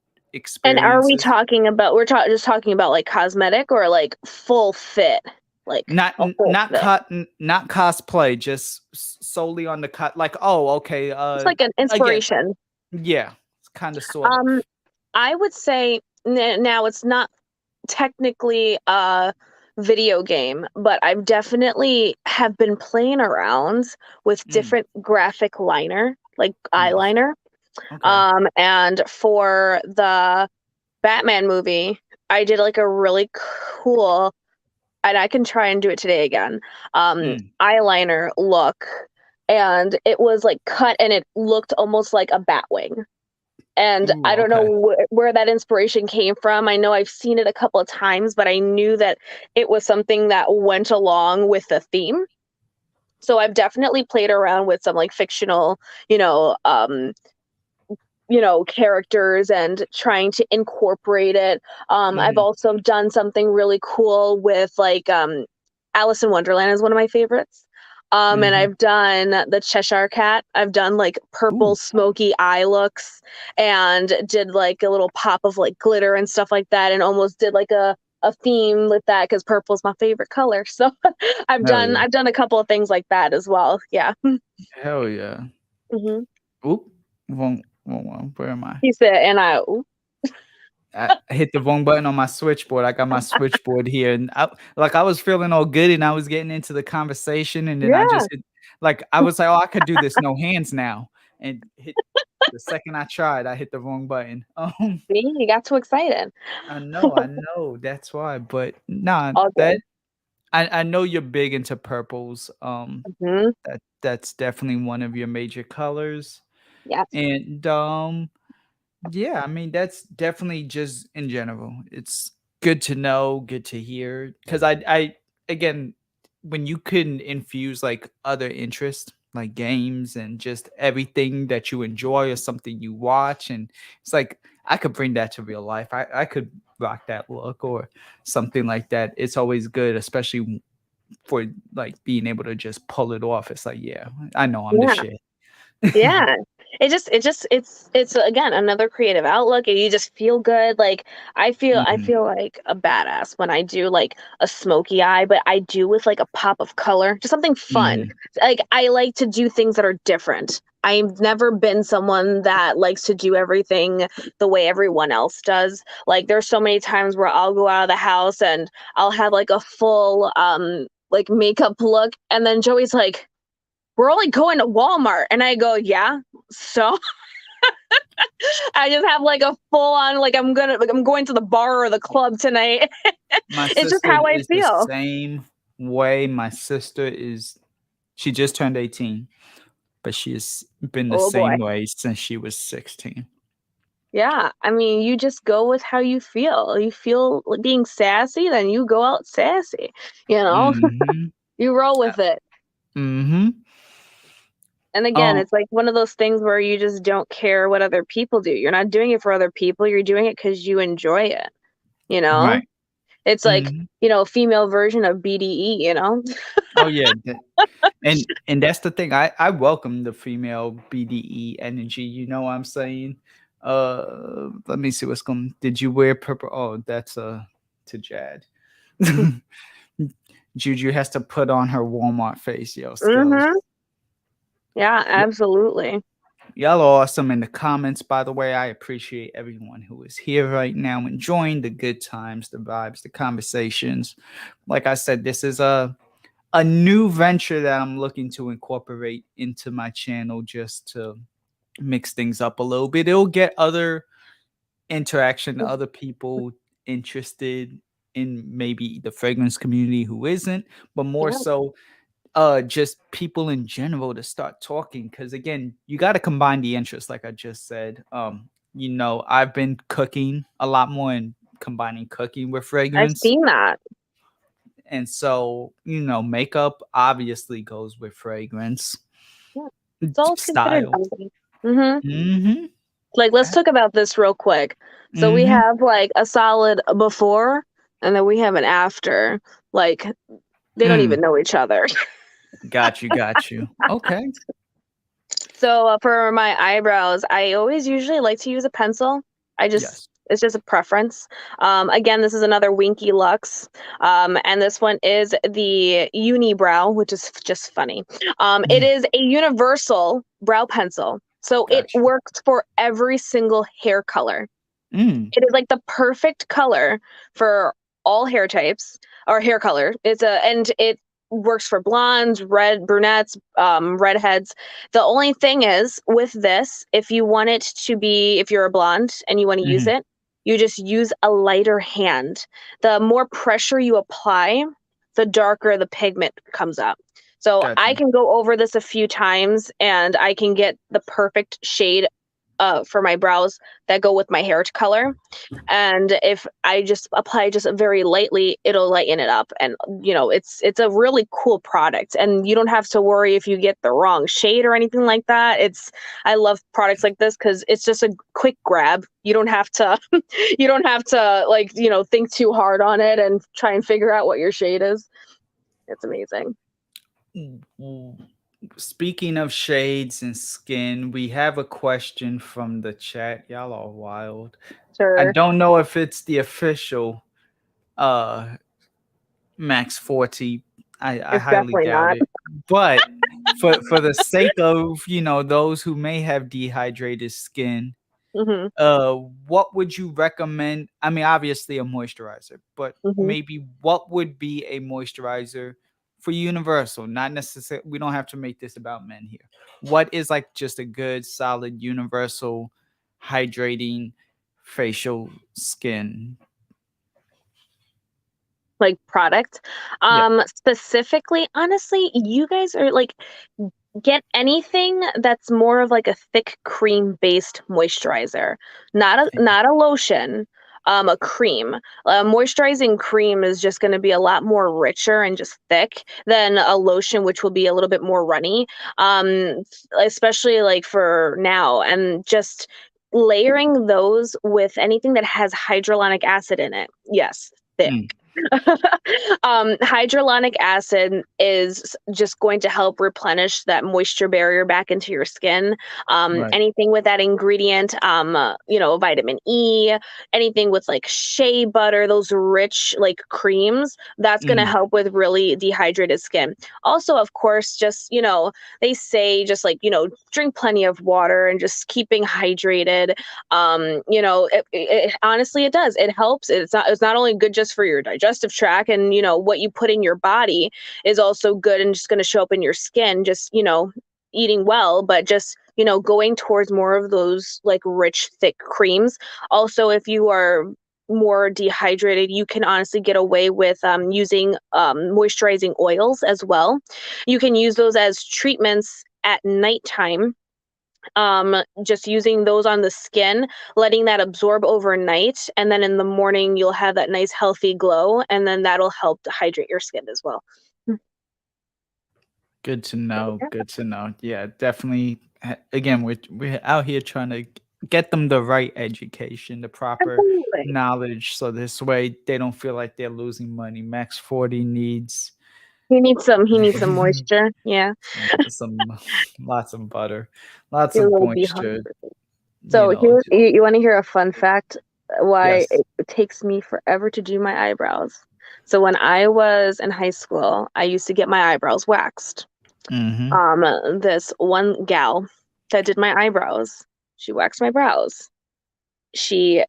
And are we experiences? talking about just talking about like cosmetic or like full fit? Like Not a full fit. not cosplay, just solely on the cut. Like, oh, okay. It's like an Again, inspiration. yeah, kind of, sort of. Um, I would say now it's not technically a video game, but I've definitely have been playing around with Mm, different graphic liner, like nice. eyeliner. Okay. And for the Batman movie, I did like a really cool, and I can try and do it today again, Mm. eyeliner look. And it was like cut and it looked almost like a bat wing. And Ooh, I don't okay. know where that inspiration came from. I know I've seen it a couple of times, but I knew that it was something that went along with the theme. So I've definitely played around with some like fictional, you know, um, characters and trying to incorporate it. I've Mhm. also done something really cool with like Alice in Wonderland is one of my favorites. And I've done the Cheshire Cat. I've done like purple smoky eye looks and did like a little pop of like glitter and stuff like that, and almost did like a theme with that because purple's my favorite color. So I've done a couple of things like that as well. Yeah. Hell yeah. Oop. Where am I? He said, and I hit the wrong button on my switchboard. I got my switchboard here, and I was feeling all good, and I was getting into the conversation, and then I just hit, I was like, oh, I could do this no hands now, and hit the second I tried, I hit the wrong button. See, you got too excited. I know, that's why. But nah, I know you're big into purples. That's definitely one of your major colors. Yes. And yeah, I mean, that's definitely just in general. It's good to know, good to hear. Because I again, when you can infuse like other interests, like games and just everything that you enjoy or something you watch, and it's like I could bring that to real life. I could rock that look or something like that. It's always good, especially for like being able to just pull it off. It's like, yeah, I know I'm the shit. Yeah. It's again another creative outlook, and you just feel good. Like I feel like a badass when I do like a smoky eye, but I do with like a pop of color, just something fun. Like I like to do things that are different. I've never been someone that likes to do everything the way everyone else does. Like there's so many times where I'll go out of the house and I'll have like a full like makeup look, and then Joey's like, we're only going to Walmart. And I go, yeah. So I just have like a full on, like I'm going to the bar or the club tonight. It's just how I feel. The same way. My sister she just turned 18, but she has been the same way since she was 16. Yeah. I mean, you just go with how you feel. You feel like being sassy, then you go out sassy, you know, you roll with it. And again, it's like one of those things where you just don't care what other people do. You're not doing it for other people. You're doing it because you enjoy it, you know? Right. It's like, you know, female version of BDE, you know? Oh, yeah. And that's the thing. I welcome the female BDE energy. You know what I'm saying? Let me see what's going. Did you wear purple? Oh, that's to Jad. Juju has to put on her Walmart face, yo. Yeah, absolutely. Y'all are awesome in the comments, by the way. I appreciate everyone who is here right now, enjoying the good times, the vibes, the conversations. Like I said, this is a new venture that I'm looking to incorporate into my channel just to mix things up a little bit. It'll get other interaction, other people interested in maybe the fragrance community who isn't, but more so just people in general to start talking, because again, you got to combine the interests, like I just said. You know, I've been cooking a lot more and combining cooking with fragrance. I've seen that. And so, you know, makeup obviously goes with fragrance. It's all considered something. Like, let's talk about this real quick. So we have like a solid before, and then we have an after. Like they don't even know each other. Got you. Okay. So for my eyebrows, I always usually like to use a pencil. It's just a preference. Again, this is another Winky Luxe. And this one is the Unibrow, which is just funny. It is a universal brow pencil. So it works for every single hair color. It is like the perfect color for all hair types or hair color. And it works for blondes, brunettes, redheads. The only thing is with this, if you want it to be, if you're a blonde and you want to use it, you just use a lighter hand. The more pressure you apply, the darker the pigment comes up. So I can go over this a few times and I can get the perfect shade for my brows that go with my hair color. And if I just apply just very lightly, it'll lighten it up. And you know, it's a really cool product, and you don't have to worry if you get the wrong shade or anything like that. I love products like this because it's just a quick grab. You don't have to like, you know, think too hard on it and try and figure out what your shade is. It's amazing. Speaking of shades and skin, we have a question from the chat. Y'all are wild. I Sure. don't know if it's the official uh max 40. I It's highly definitely doubt not. it. But for the sake of, those who may have dehydrated skin, Hmm. what would you recommend? I mean, obviously a moisturizer, but Hmm. maybe what would be a moisturizer for universal? Not necessarily, we don't have to make this about men here. What is like just a good, solid, universal, hydrating facial skin? Like product. Yeah. Specifically, honestly, you guys are like, get anything that's more of like a thick cream based moisturizer, not a lotion. A cream. Moisturizing cream is just going to be a lot more richer and just thick than a lotion, which will be a little bit more runny. Especially like for now, and just layering those with anything that has hyaluronic acid in it. Yes, thick. Mm, Hyaluronic acid is just going to help replenish that moisture barrier back into your skin. right. Anything with that ingredient, vitamin E, anything with like shea butter, those rich like creams, that's going to Mm, help with really dehydrated skin. Also, of course, just, they say just like, drink plenty of water and just keeping hydrated. Honestly, it does. It helps. It's not only good just for your digestive tract, and what you put in your body is also good and just going to show up in your skin, just eating well, but just going towards more of those like rich thick creams. Also, if you are more dehydrated, you can honestly get away with using moisturizing oils as well. You can use those as treatments at nighttime, just using those on the skin, letting that absorb overnight, and then in the morning you'll have that nice healthy glow, and then that'll help to hydrate your skin as well. good to know. Good to know. Yeah, definitely. Again, we're out here trying to get them the right education, the proper Absolutely. knowledge, so this way they don't feel like they're losing money. Max 40 needs He needs some moisture. Yeah. some lots of butter, lots Your of little moisture. dehydrated. You So know, here, you want to hear a fun fact why yes. it takes me forever to do my eyebrows. So when I was in high school, I used to get my eyebrows waxed. Mm-hmm. This one gal that did my eyebrows, she waxed my brows. She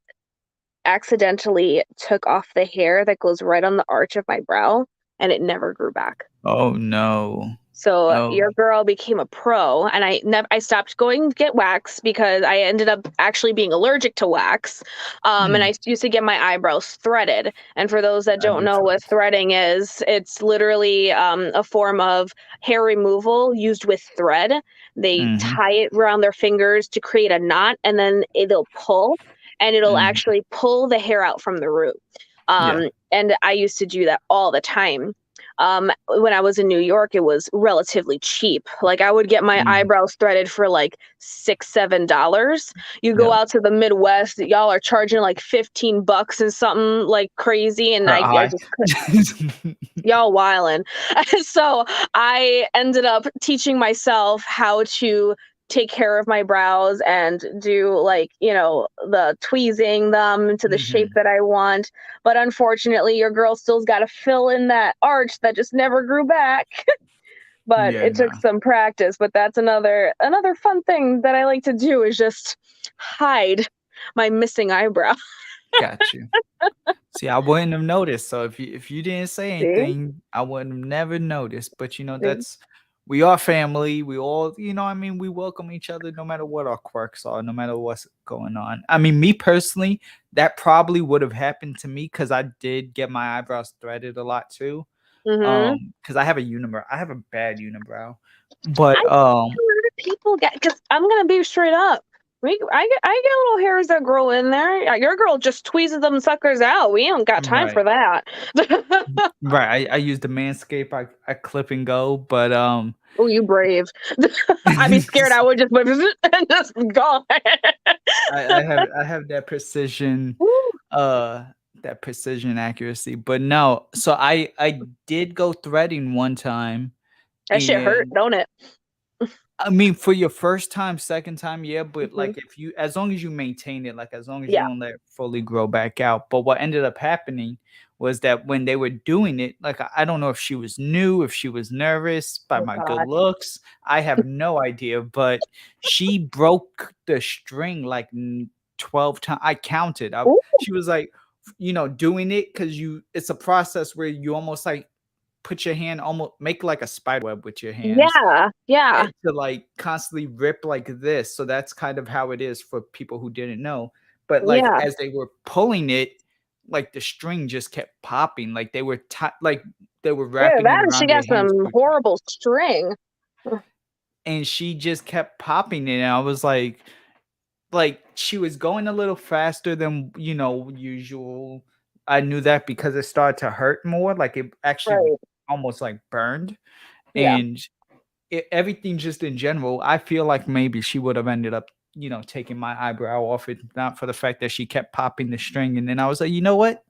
accidentally took off the hair that goes right on the arch of my brow, and it never grew back. Oh no. So Oh. your girl became a pro, and I stopped going to get wax because I ended up actually being allergic to wax. And Mm, I used to get my eyebrows threaded. And for those that I don't do know too. what threading is, it's literally a form of hair removal used with thread. They Mm-hmm. tie it around their fingers to create a knot, and then they'll pull, and it'll Mm-hmm. actually pull the hair out from the root. Yeah. And I used to do that all the time. When I was in New York, it was relatively cheap. Like I would get my Mm, eyebrows threaded for like $6, $7. You go yep. out to the Midwest, y'all are charging like $15 and something like crazy, and Per I eye. just y'all wildin'. So I ended up teaching myself how to take care of my brows and do like, the tweezing them into the shape Mhm. that I want. But unfortunately, your girl still's got to fill in that arch that just never grew back. But Yeah, it took no. some practice. But that's another fun thing that I like to do is just hide my missing eyebrow. Got you. See, I wouldn't have noticed. So if you didn't say See? anything, I wouldn't have never noticed. But See? that's we are family. We all, I mean, we welcome each other no matter what our quirks are, no matter what's going on. I mean, me personally, that probably would have happened to me because I did get my eyebrows threaded a lot too. Mm-hmm. Because I have a unibrow. I have a bad unibrow. I But think a lot of people get, because I'm gonna be straight up. I get little hairs that grow in there. Yeah, your girl just tweezes them suckers out. We don't got time right. for that. Right. I use the Manscape. I clip and go, but Oh, you brave. I'd be scared. I would just and just go. I have that precision accuracy. But no, so I did go threading one time, That shit hurt, And don't it? I mean, for your first time, second time, yeah, but Hmm. like if you, as long as you maintain it, like as long as you Yeah. don't let it fully grow back out. But what ended up happening was that when they were doing it, like I don't know if she was new, if she was nervous by Oh my good God. looks, I have no idea. But she broke the string like 12 times. I counted. Ooh, She was like, doing it because it's a process where you almost like put your hand, almost make like a spider web with your hands yeah. Yeah. and to like constantly rip like this. So that's kind of how it is for people who didn't know. But like Yeah. as they were pulling it, like the string just kept popping. Like they were like they were Yeah. wrapping it That she around got their hands some too tight. horrible string. And she just kept popping it. And I was like she was going a little faster than usual. I knew that because it started to hurt more. Like it actually Right. almost like burned. Yeah. And everything just in general, I feel like maybe she would have ended up, taking my eyebrow off it, not for the fact that she kept popping the string. And then I was like, you know what?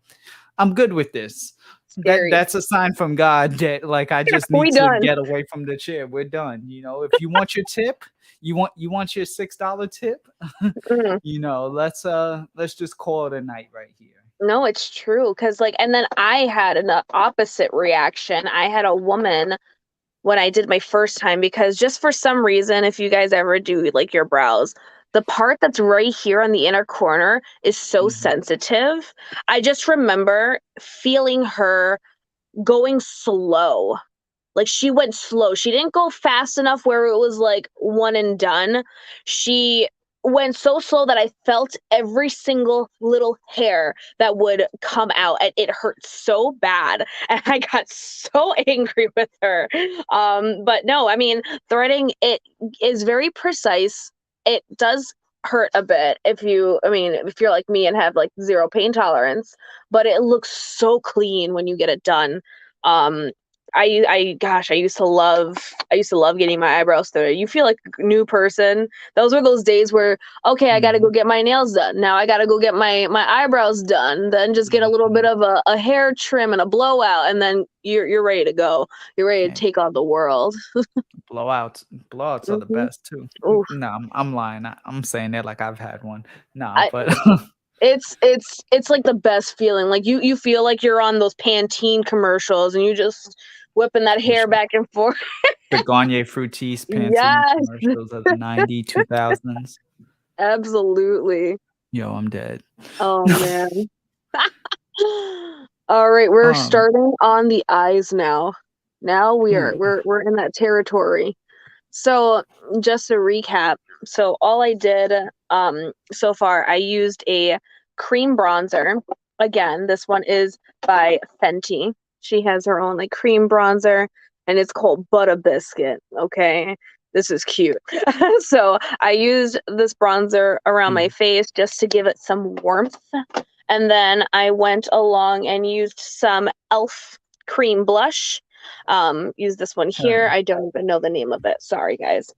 I'm good with this. Scary. That's a sign from God that like I just We need to done. get away from the chair. We're done. If you want your tip, you want your $6 tip, Mm. let's just call it a night right here. No, it's true. Cause like, and then I had an opposite reaction. I had a woman when I did my first time because just for some reason, if you guys ever do like your brows, the part that's right here on the inner corner is so Mhm. sensitive. I just remember feeling her going slow. Like she went slow. She didn't go fast enough where it was like one and done. She went so slow that I felt every single little hair that would come out and it hurt so bad. And I got so angry with her. But no, I mean, threading it is very precise. It does hurt a bit if you're like me and have like zero pain tolerance, but it looks so clean when you get it done. Um, I used to love getting my eyebrows threaded. You feel like a new person. Those were those days where, okay, I gotta go Mhm. get my nails done. Now I gotta go get my eyebrows done. Then just get a little bit Mhm. of a hair trim and a blowout, and then you're ready to go. You're ready to Okay. take on the world. Blowouts are the Hmm. best too. Oof. No, I'm lying. I'm saying that like I've had one. Nah, I but it's like the best feeling. Like you feel like you're on those Pantene commercials and you just whipping that for hair sure. back and forth. The Gagne Fructis Pantene Yes, commercials of the 90s, 2000s. absolutely. Yo, I'm dead. Oh man. All right, we're um, starting on the eyes now. Now ooh, we're in that territory. So just to recap, so all I did so far, I used a cream bronzer. Again, this one is by Fenty. She has her own like cream bronzer and it's called Butter Biscuit. Okay. This is cute. So I used this bronzer around my ooh, face just to give it some warmth. And then I went along and used some e.l.f. cream blush. Use this one hell here. yeah. I don't even know the name of it. Sorry, guys.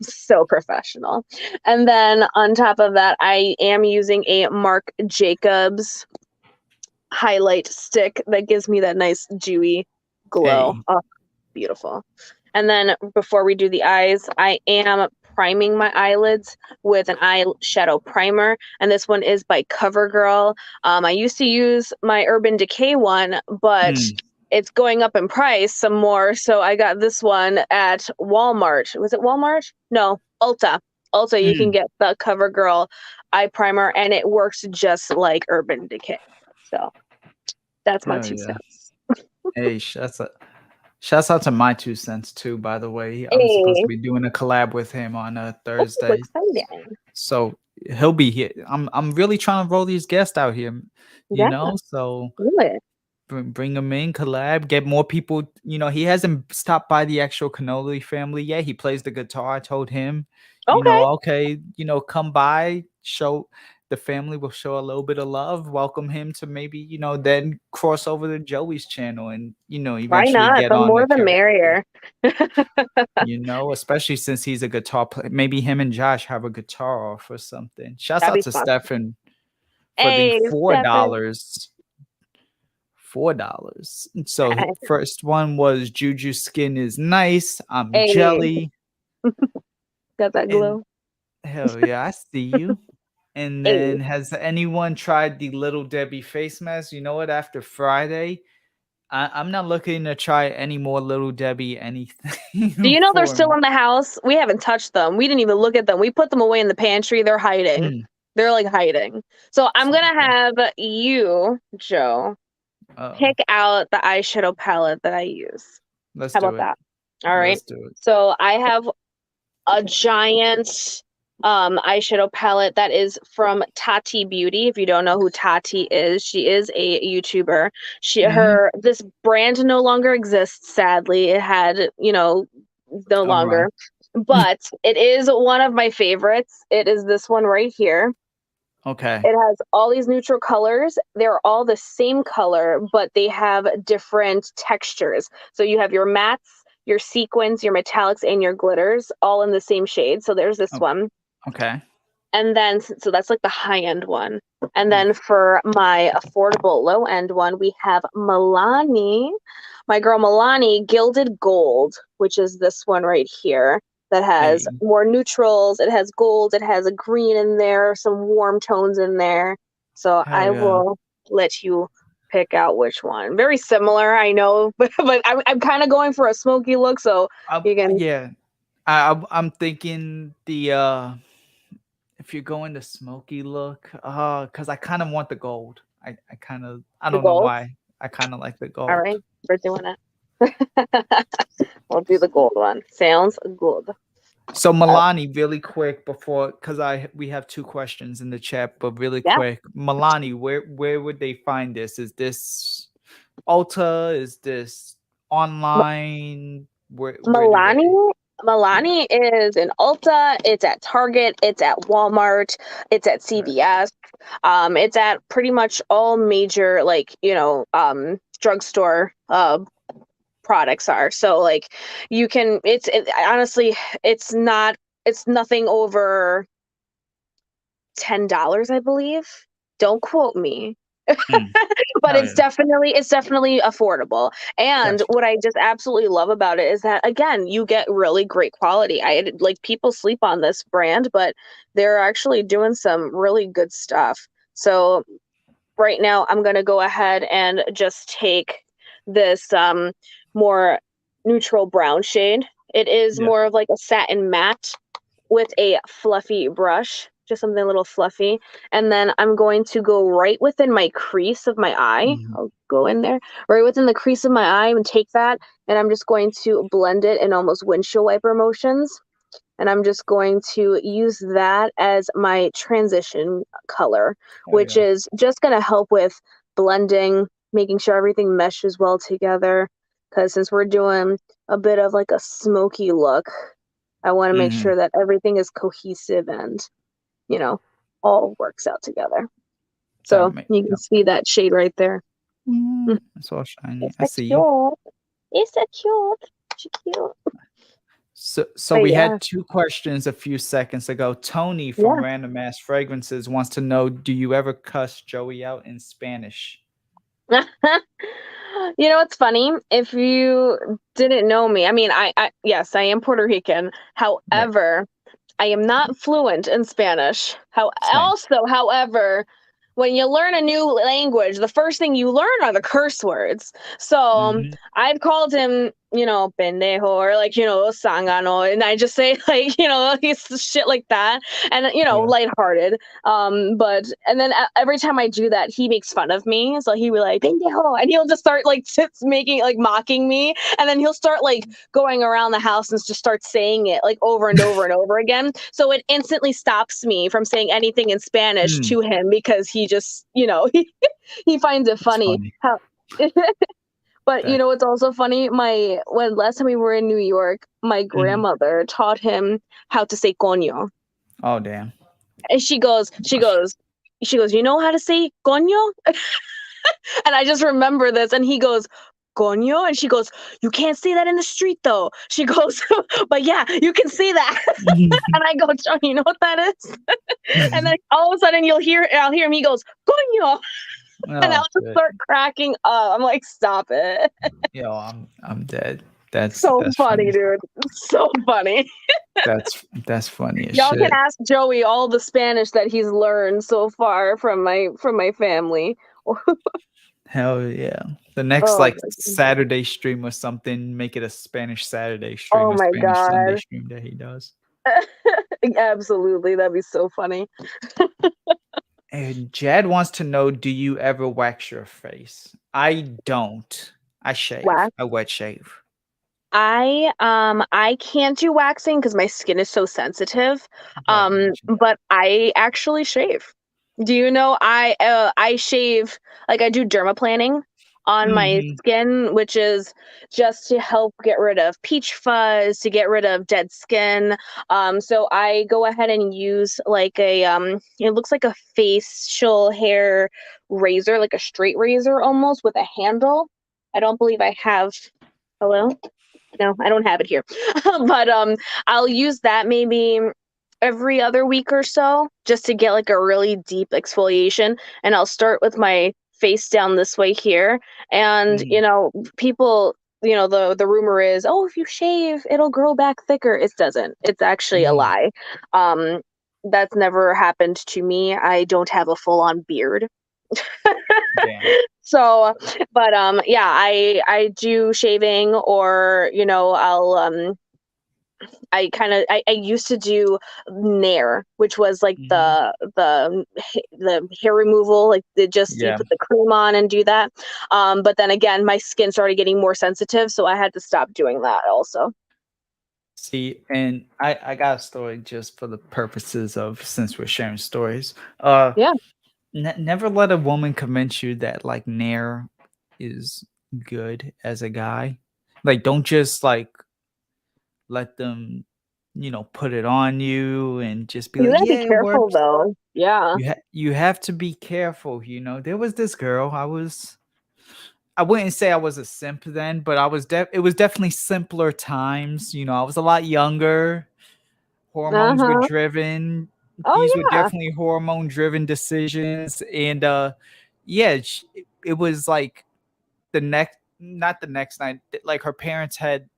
So professional. And then on top of that, I am using a Marc Jacobs highlight stick that gives me that nice dewy glow. Hey, Oh, beautiful. And then before we do the eyes, I am priming my eyelids with an eyeshadow primer, and this one is by CoverGirl. I used to use my Urban Decay one, but mm, it's going up in price some more, so I got this one at Walmart. Was it Walmart? No, Ulta. Ulta, you can mm. get the CoverGirl eye primer, and it works just like Urban Decay. So that's my Hell two yeah. cents. Hey, shouts out to my 2 cents too, by the way. I'm supposed to Hey, be doing a collab with him on oh, Thursday. exciting. So he'll be here. I'm really trying to roll these guests out here, Yeah, so do it. bring him in, collab, get more people. He hasn't stopped by the actual Cannoli family yet. He plays the guitar. I told him, Okay. okay, come by, show the family will show a little bit of love, welcome him to maybe, then cross over to Joey's channel and, Why eventually not? get The on the more the character. merrier. Especially since he's a guitar player. Maybe him and Josh have a guitar off or something. Shouts That'd out be to fun. Stefan for the Hey, Stefan. $4 $4. So first one was Juju Skin is nice. I'm Hey, jelly. got that And glow. hell yeah, I see you. And Hey, then has anyone tried the Little Debbie face mask? You know what? After Friday, I'm not looking to try any more Little Debbie do anything you know they're for still me. in the house? We haven't touched them. We didn't even look at them. We put them away in the pantry. They're hiding. Mm, They're like hiding. So I'm so- gonna have you, Joe, oh, pick out the eyeshadow palette that I use. let's How do about it. that? All right. Let's do it. So I have a giant eyeshadow palette that is from Tati Beauty. If you don't know who Tati is, she is a YouTuber. Mm-hmm. This brand no longer exists, sadly. It had, no All right. longer. But it is one of my favorites. It is this one right here. Okay. It has all these neutral colors. They're all the same color, but they have different textures. So you have your mattes, your sequins, your metallics, and your glitters all in the same shade. So there's this Oh, one. okay. And then, so that's like the high end one. And Ooh, then for my affordable low end one, we have Milani, my girl Milani Gilded Gold, which is this one right here that has hey. more neutrals. It has gold, it has a green in there, some warm tones in there. So Hell I yeah. will let you pick out which one. Very similar, I know, but I'm kind of going for a smoky look, so you can Yeah. I'm thinking the if you're going the smoky look, because I kind of want the gold. I the don't know gold. why. I kind of like the All gold. right, we're doing it. We'll do the gold one. Sounds good. So Uh, Milani, really quick before, because we have two questions in the chat, but really yeah, quick, Milani, where would they find this? Is this Ulta? Is this online? Where do they? Milani. Yeah. Milani is in Ulta. It's at Target. It's at Walmart. It's at Right. CVS. It's at pretty much all major drugstore products are. So like you can. Honestly, it's not. It's nothing over $10, I believe. Don't quote me. Mm. But Hell yeah. it's definitely affordable. And Gotcha. what I just absolutely love about it is that again, you get really great quality. Like people sleep on this brand, but they're actually doing some really good stuff. So right now I'm going to go ahead and just take this more neutral brown shade. It is Yeah. more of like a satin matte with a fluffy brush, just something a little fluffy. And then I'm going to go right within my crease of my eye. Mhm. I'll go in there, right within the crease of my eye and take that. And I'm just going to blend it in almost windshield wiper motions. And I'm just going to use that as my transition color, Hell which yeah. is just going to help with blending, making sure everything meshes well together. Because since we're doing a bit of like a smoky look, I want to make Hmm. sure that everything is cohesive and, you know, all works out together. That So make you can that, see that shade right there. Mm, it's all shiny. It's I so see you. cute. It's so cute. She cute. So But we yeah, had two questions a few seconds ago. Tony from yeah. Random Ass Fragrances wants to know, do you ever cuss Joey out in Spanish? You know, it's funny. If you didn't know me, I mean, yes, I am Puerto Rican. Right. However, I am not fluent in Spanish. Same. However, when you learn a new language, the first thing you learn are the curse words. So Hmm. I've called him, pendejo or sangano, and I just say like, he's shit like that, and Yeah. lighthearted. But and then every time I do that, he makes fun of me. So he be like pendejo, and he'll just start like making like mocking me, and then he'll start like going around the house and just start saying it like over and over and over again. So it instantly stops me from saying anything in Spanish Mm, to him because he just, he finds it that's funny. funny. How But That. it's also funny. When last time we were in New York, my Mhm. grandmother taught him how to say coño. Oh damn. And you know how to say coño? And I just remember this, and he goes, coño? And she goes, you can't say that in the street though. She goes, but yeah, you can say that. And I go, John, you know what that is? And then all of a sudden I'll hear him, he goes, coño. And Oh, I'll just good. start cracking up. I'm like, stop it. Yo, I'm dead. That's So that's funny, funny. dude. So funny. That's funny as Y'all can shit. ask Joey all the Spanish that he's learned so far from my family. Hell yeah. The next Oh like my goodness. Saturday stream or something, make it a Spanish Saturday stream, Oh a my Spanish Sunday god. stream that he does. Absolutely. That'd be so funny. And Jad wants to know, do you ever wax your face? I don't. I shave. Wax. I wet shave. I can't do waxing because my skin is so sensitive. Yeah, you mentioned that. But I actually shave. Do you know I shave, like I do dermaplaning on my Hmm. skin, which is just to help get rid of peach fuzz, to get rid of dead skin. So I go ahead and use like it looks like a facial hair razor, like a straight razor almost with a handle. I don't believe I have. Hello? No, I don't have it here. But I'll use that maybe every other week or so just to get like a really deep exfoliation, and I'll start with my face down this way here. And Hmm. people, the rumor is, oh, if you shave it'll grow back thicker. It doesn't. It's actually a Mm, lie. um that's never happened to me. I don't have a full on beard. damn. So, but yeah, I do shaving, or I used to do Nair, which was like Hmm. the hair removal, like you Yeah. put the cream on and do that. But then again, my skin started getting more sensitive, so I had to stop doing that also. See, and I got a story just for the purposes of, since we're sharing stories. Yeah. Never let a woman convince you that like Nair is good as a guy. Like, don't just like let them, put it on you and just be You like, gotta be yeah, it careful works. though. Yeah. You have to be careful. There was this girl. I wouldn't say I was a simp then, but it was definitely simpler times. I was a lot younger. Hormones were Uh-huh. driven. These were Oh yeah. definitely hormone driven decisions. And yeah, it was like the next not the next night, like her parents had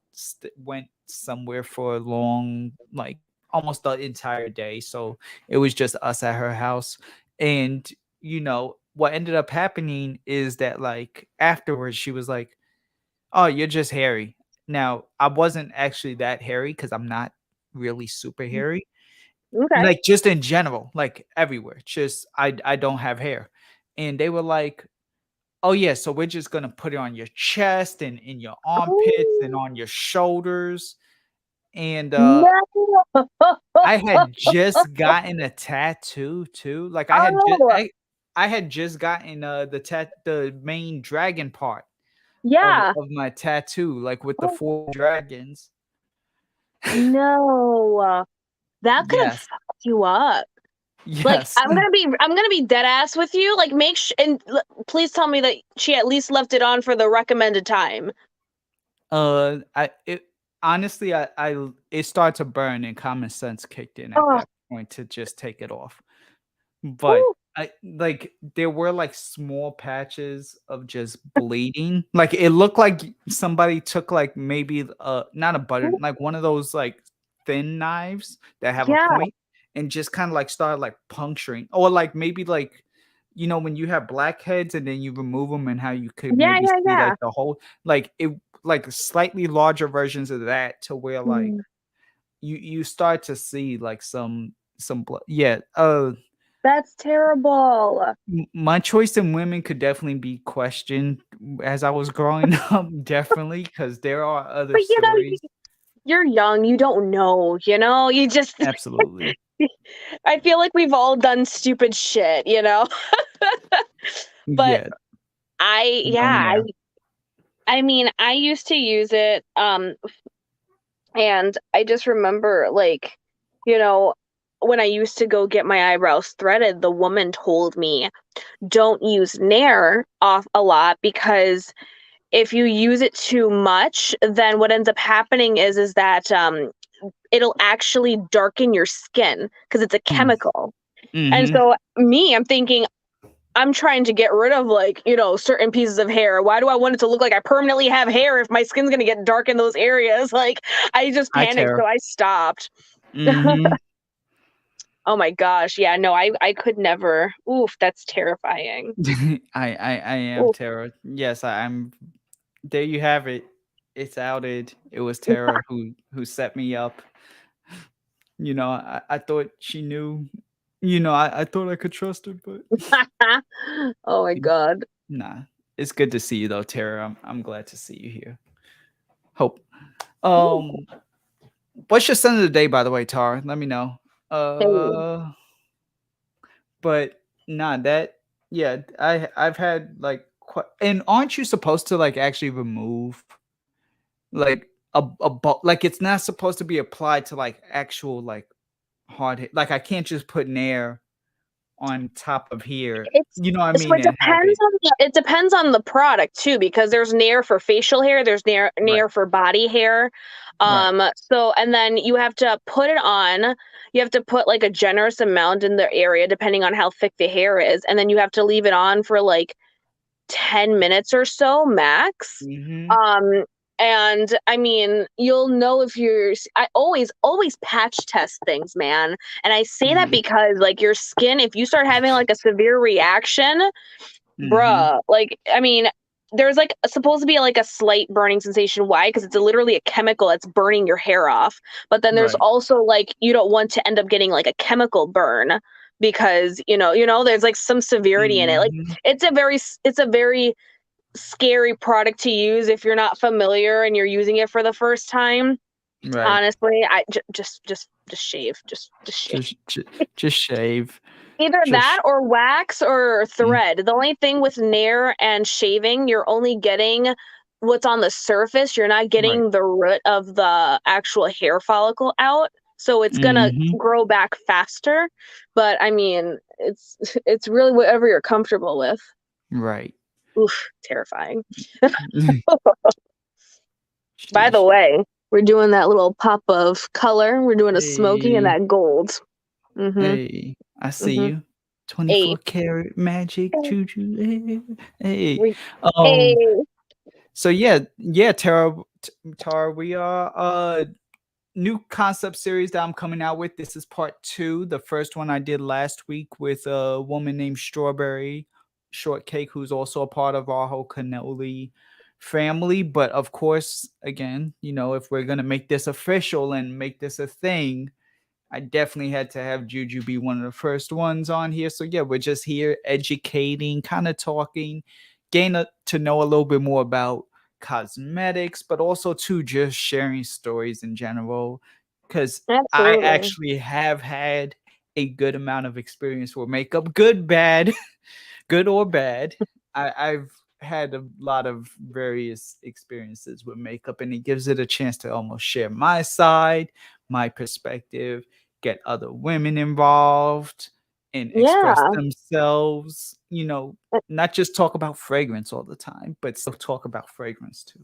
went somewhere for a long, like almost the entire day, so it was just us at her house. And what ended up happening is that like afterwards she was like, oh, you're just hairy. Now I wasn't actually that hairy because I'm not really super hairy, Okay. like just in general, like everywhere, just I don't have hair. And they were like, oh yeah, so we're just gonna put it on your chest and in your armpits and Oh on your shoulders. And no. I had just gotten a tattoo too. Like Oh I had just gotten the main dragon part yeah. of my tattoo, like with the Oh, four dragons. no. That could have Yes. fucked you up. Like, Yes. I'm gonna be dead ass with you. Like, please tell me that she at least left it on for the recommended time. I it honestly it started to burn and common sense kicked in at Oh, that point to just take it off. But whew. I like there were like small patches of just bleeding. Like it looked like somebody took like maybe not a butter, like one of those like thin knives that have a Yeah, point, and just kind of like started like puncturing, or like maybe like when you have blackheads and then you remove them, and how you could yeah, maybe yeah, see yeah. like the whole, like it, like slightly larger versions of that, to where like Mm, you start to see like some blood. Yeah. that's terrible. My choice in women could definitely be questioned as I was growing up, definitely, because there are other But stories. you're young. You don't know. You just. Absolutely. I feel like we've all done stupid shit. But Yeah. No yeah, nair. I mean, I used to use it. And I just remember, like, you know, when I used to go get my eyebrows threaded, the woman told me, don't use Nair off a lot, because if you use it too much, then what ends up happening is that it'll actually darken your skin because it's a Mm. chemical. And Mhm. so I'm thinking, I'm trying to get rid of like, certain pieces of hair. Why do I want it to look like I permanently have hair if my skin's gonna get dark in those areas? Like, I just panicked, so I stopped. Mm-hmm. Oh my gosh. Yeah, no, I could never. Oof, that's terrifying. I am Oof. Tara. Yes, I'm. There you have it. It's outed. It was Tara who set me up. I thought she knew. I thought I could trust her, but Oh my god. nah. It's good to see you though, Tara. I'm glad to see you here. Hope. Um, what's your son of the day, by the way, Tara? Let me know. Hey. But nah, yeah, I've had like and aren't you supposed to like actually remove like like it's not supposed to be applied to like actual like hard hit. Like I can't just put Nair on top of here. It's You know what I so mean? And have it it depends on the product too, because there's Nair for facial hair, there's Nair right, Nair for body hair. right. So and then you have to put it on. You have to put like a generous amount in the area depending on how thick the hair is, and then you have to leave it on for like 10 minutes or so max. Mm-hmm. Um, and I mean, you'll know if I always patch test things, man. And I say that Mm-hmm. because like your skin, if you start having like a severe reaction, Mm-hmm. bruh, like, I mean, there's like supposed to be like a slight burning sensation. Why? Because it's literally a chemical that's burning your hair off. But then there's Right. also like you don't want to end up getting like a chemical burn because there's like some severity in it. Like Mm-hmm. it's a very scary product to use if you're not familiar and you're using it for the first time. Right. Honestly, just shave, just shave. Just shave. Either Just that or wax or mm, thread. The only thing with Nair and shaving, you're only getting what's on the surface. You're not right. getting the root of the actual hair follicle out. So it's gonna Mm-hmm. grow back faster. But I mean, it's really whatever you're comfortable with. Right. Oof, terrifying. By the Sheesh. way, we're doing that little pop of color. We're doing a smoky and Hey. that gold. Mm-hmm. Hey, I see Mm-hmm. you. A 24 karat magic juju. Hey. we a Um so yeah, Tara, we are new concept series that I'm coming out with. This is part 2. The first one I did last week with a woman named Strawberry Shortcake who's also a part of our whole cannoli family, but of course, again, if we're going to make this official and make this a thing, I definitely had to have Juju be one of the first ones on here. So yeah, we're just here educating, kind of talking, to know a little bit more about cosmetics, but also too just sharing stories in general. Because I absolutely. actually have had a good amount of experience with makeup, good, bad, good or bad. I've had a lot of various experiences with makeup, and it gives it a chance to almost share my side, my perspective, get other women involved and express Yeah. themselves, not just talk about fragrance all the time, but still talk about fragrance too.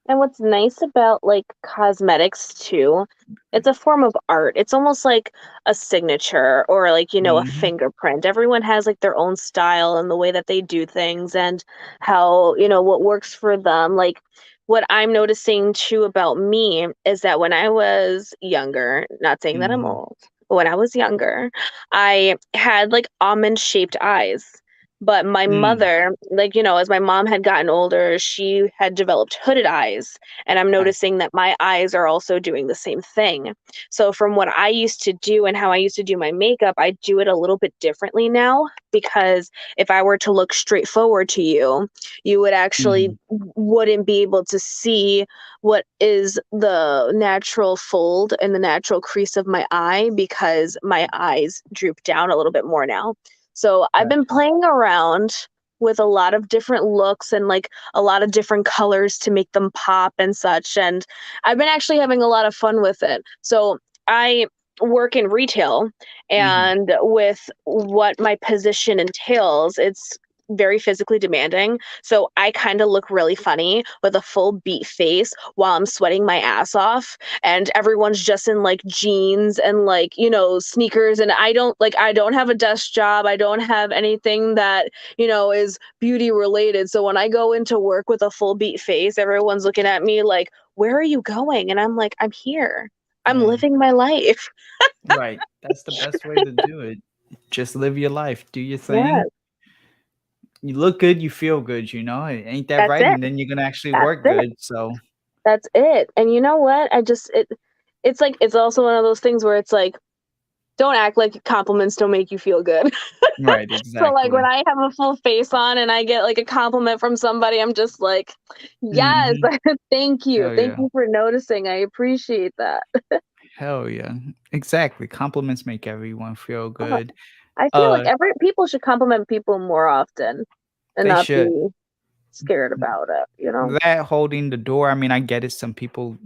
And what's nice about like cosmetics too, it's a form of art. It's almost like a signature or like, a Mm-hmm. fingerprint. Everyone has like their own style and the way that they do things and how, what works for them. Like what I'm noticing too about me is that when I was younger, not saying that I'm Mm-hmm. old, but when I was younger, I had like almond shaped eyes. But my Mm. mother, like, as my mom had gotten older, she had developed hooded eyes. And I'm I noticing that my eyes are also doing the same thing. So, from what I used to do and how I used to do my makeup, I do it a little bit differently now because if I were to look straight forward to you, you would actually mm, wouldn't be able to see what is the natural fold and the natural crease of my eye because my eyes droop down a little bit more now. So I've been gotcha. playing around with a lot of different looks and like a lot of different colors to make them pop and such. And I've been actually having a lot of fun with it. So I work in retail, Mm-hmm. and with what my position entails, it's very physically demanding. So I kind of look really funny with a full beat face while I'm sweating my ass off. And everyone's just in like jeans and like, you know, sneakers. And I don't have a desk job. I don't have anything that, you know, is beauty related. So when I go into work with a full beat face, everyone's looking at me like, where are you going? And I'm like, I'm here. I'm Yeah. living my life. Right. That's the best way to do it. Just live your life. Do your Yeah, thing. You look good, you feel good, you know? Ain't that that's right? it. And then you're gonna actually That's work it. good. So That's it. And you know what? It's like it's also one of those things where it's like, don't act like compliments don't make you feel good. right, So like when exactly. I have a full face on and I get like a compliment from somebody, I'm just like, yes, Hmm. thank you. Hell Thank yeah. you for noticing. I appreciate that. Hell yeah. Exactly. Compliments make everyone feel Uh, good. I feel like Uh every people should compliment people more often and they not should. be scared about it, you know? That holding the door, I mean, I get it. Some people,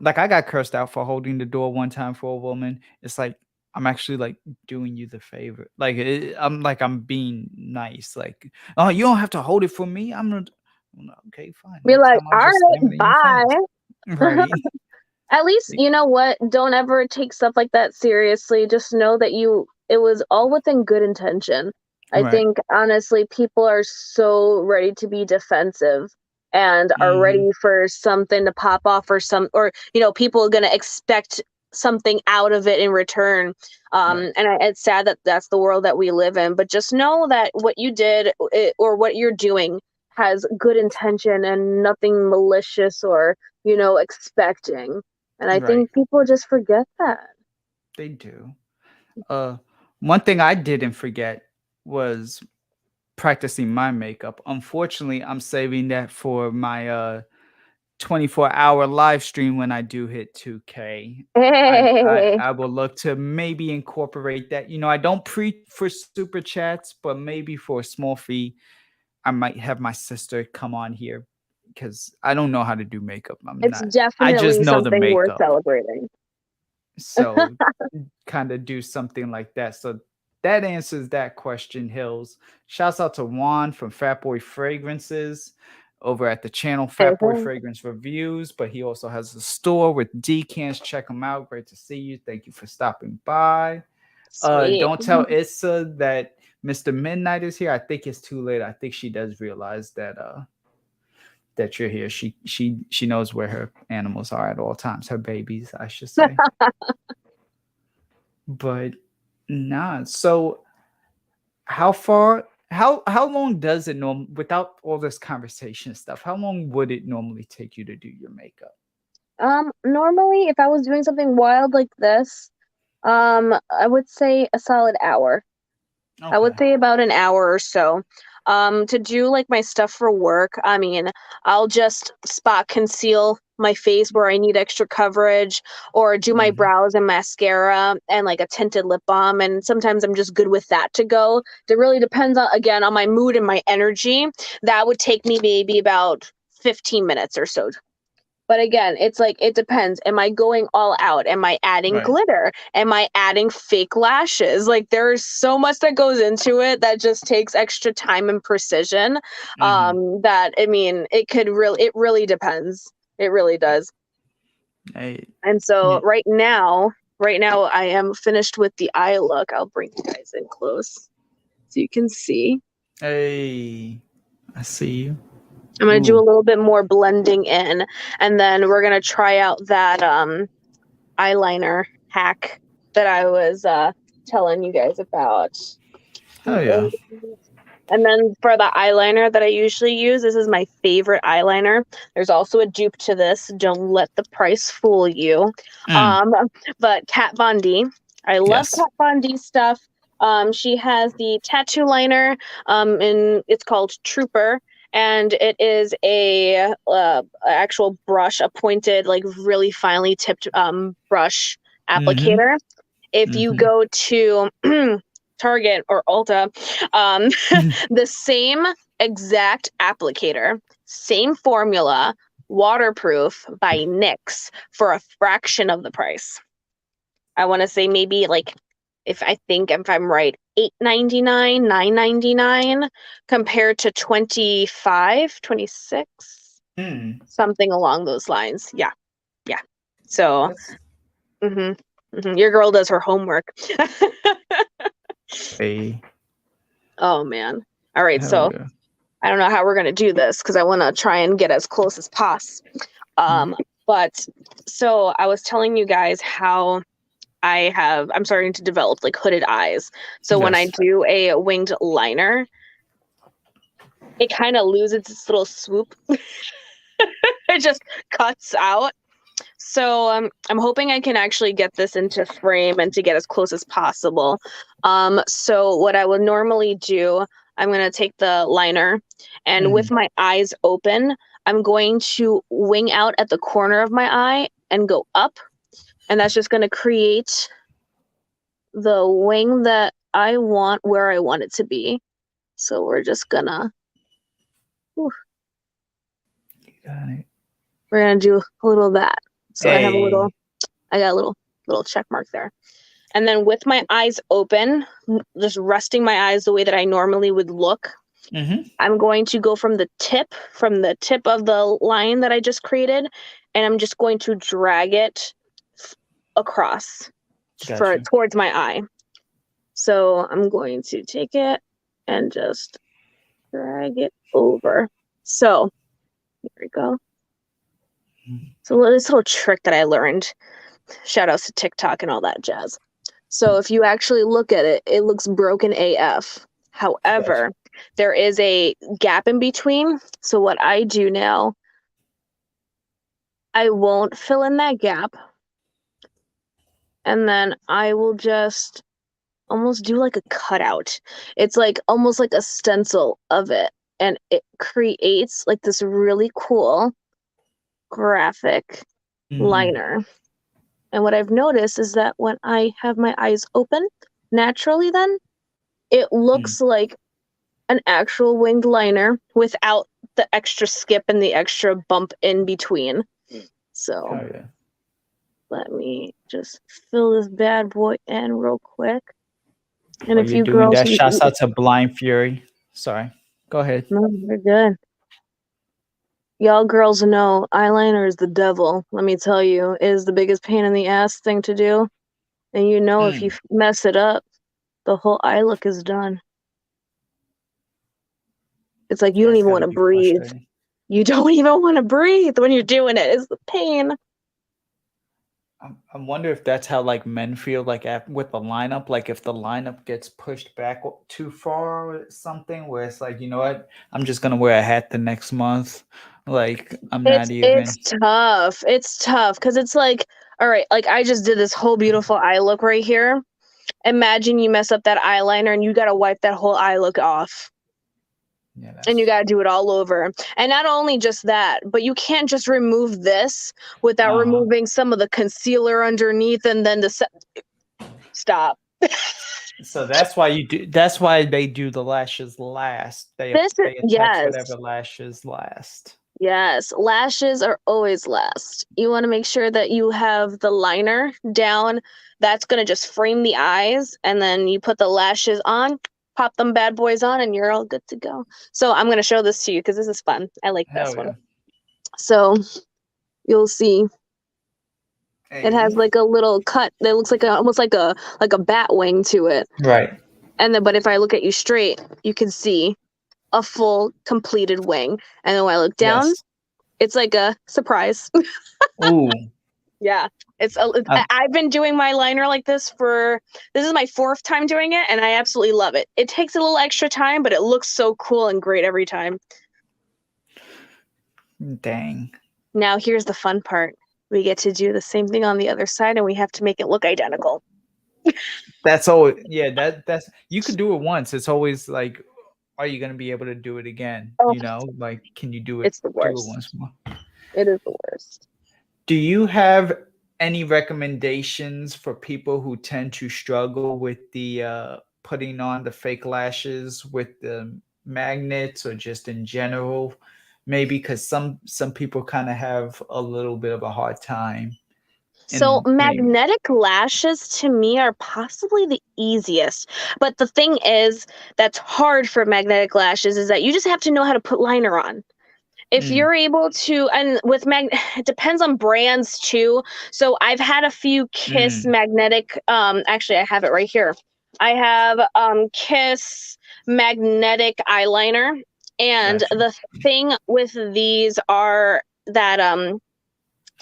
like, I got cursed out for holding the door one time for a woman. It's like I'm actually like doing you the favor. Like I'm like I'm being nice. Like, oh, you don't have to hold it for me. I'm not. "Well, okay, fine. Be Next like, time I'll all just slam it right, in your face. bye. Right. At least, Like, you know what? Don't ever take stuff like that seriously. Just know that it was all within good intention. I right. think, honestly, people are so ready to be defensive and are Hmm. ready for something to pop off or, you know, people are going to expect something out of it in return. Right. It's sad that that's the world that we live in, but just know that what you did or what you're doing has good intention and nothing malicious or, you know, expecting. And I Right. think people just forget that. They do. Uh, one thing I didn't forget was practicing my makeup. Unfortunately, I'm saving that for my 24-hour live stream when I do hit 2K. Hey, I will look to maybe incorporate that. You know, I don't pre for super chats, but maybe for a small fee, I might have my sister come on here because I don't know how to do makeup. it's I just definitely know the something worth makeup. celebrating. So kind of do something like that. So that answers that question, Hills. Shouts out to Juan from Fatboy Fragrances over at the channel Fatboy Mhm. Fragrance Reviews, but he also has a store with decants. Check him out. Great to see you. Thank you for stopping by. Sweet. Don't tell Issa that Mr. Midnight is here. I think it's too late. I think she does realize that you're here. She knows where her animals are at all times. Her babies, I should say. But nah. So how long does it without all this conversation stuff, how long would it normally take you to do your makeup? Normally if I was doing something wild like this, I would say a solid hour. I would Okay. say about an hour or so. To do like my stuff for work, I mean, I'll just spot conceal my face where I need extra coverage, or do my Hmm. brows and mascara and like a tinted lip balm. And sometimes I'm just good with that to go. It really depends on, again, on my mood and my energy. That would take me maybe about 15 minutes or so. But again, it's like it depends. Am I going all out? Am I adding Right. glitter? Am I adding fake lashes? Like there's so much that goes into it that just takes extra time and precision. Hmm. That I mean, it really depends. It really does. Hey, And so y- right now I am finished with the eye look. I'll bring you guys in close so you can see. hey, I see you. I'm gonna do a Ooh. little bit more blending in, and then we're gonna try out that eyeliner hack that I was telling you guys about. Hell yeah. And then for the eyeliner that I usually use, this is my favorite eyeliner. There's also a dupe to this. Don't let the price fool you. Mm, Um, but Kat Von D. I love yes. Kat Von D stuff. She has the tattoo liner, and it's called Trooper, and it is a actual brush, a pointed, like really finely tipped brush Mm-hmm. applicator. If you Mm-hmm. go to Target or Ulta, um, the same exact applicator, same formula, waterproof by NYX for a fraction of the price. I want to say maybe like if I'm right, $8.99, $9.99 compared to 25, 26, something along those lines. Yeah. So your girl does her homework. Hey. Oh man. All right, Hell so yeah. I don't know how we're gonna do this because I want to try and get as close as possible. But so I was telling you guys how I'm starting to develop like hooded eyes. So when I do a winged liner, it kind of loses its little swoop. It just cuts out. So I'm hoping I can actually get this into frame and to get as close as possible. So what I would normally do, I'm going to take the liner and with my eyes open, I'm going to wing out at the corner of my eye and go up. And that's just going to create the wing that I want where I want it to be. So we're just gonna we're gonna do a little of that. So I got a little check mark there. And then with my eyes open, just resting my eyes the way that I normally would look, I'm going to go from the tip of the line that I just created, and I'm just going to drag it across towards my eye. So I'm going to take it and just drag it over. So here we go. So this little trick that I learned, shout outs to TikTok and all that jazz. So if you actually look at it, it looks broken AF. However, there is a gap in between. So what I do now, I won't fill in that gap. And then I will just almost do like a cutout. It's like almost like a stencil of it. And it creates like this really cool graphic liner. And what I've noticed is that when I have my eyes open naturally, then it looks like an actual winged liner without the extra skip and the extra bump in between. So let me just fill this bad boy in real quick. And if you doing girls, that, shouts out to Blind Fury. Sorry, go ahead. No, you're good. Y'all girls know eyeliner is the devil. Let me tell you, it is the biggest pain in the ass thing to do. And you know, if you mess it up, the whole eye look is done. It's like you don't even want to breathe. You don't even want to breathe when you're doing it. It's the pain. I wonder if that's how like men feel like with the lineup, like if the lineup gets pushed back too far or something, where it's like, you know what, I'm just gonna wear a hat the next month. Like It's tough. It's tough because it's like, all right, like I just did this whole beautiful eye look right here. Imagine you mess up that eyeliner and you gotta wipe that whole eye look off. And you gotta do it all over. And not only just that, but you can't just remove this without removing some of the concealer underneath and then stop. So that's why that's why they do the lashes last. They attach whatever lashes last. Yes, lashes are always last. You want to make sure that you have the liner down. That's going to just frame the eyes. And then you put the lashes on, pop them bad boys on, and you're all good to go. So I'm going to show this to you because this is fun. I like this one. So you'll see. It has like a little cut that looks like almost like a bat wing to it. Right. And then, but if I look at you straight, you can see a full completed wing. And then when I look down, it's like a surprise. Ooh. Yeah. I've been doing my liner like this this is my 4th time doing it, and I absolutely love it. It takes a little extra time, but it looks so cool and great every time. Dang. Now here's the fun part. We get to do the same thing on the other side, and we have to make it look identical. That's always, that's you could do it once. It's always like, are you going to be able to do it again? You know, like, can you do it? It's the worst. Do it once more. It is the worst. Do you have any recommendations for people who tend to struggle with the putting on the fake lashes with the magnets, or just in general? Maybe because some people kind of have a little bit of a hard time. So And maybe. magnetic lashes to me are possibly the easiest. But the thing is that's hard for magnetic lashes is that you just have to know how to put liner on. If Mm, you're able to, and with it depends on brands too. So I've had a few Kiss mm, magnetic, actually I have it right here. I have Kiss magnetic eyeliner. And gotcha. the thing with these are that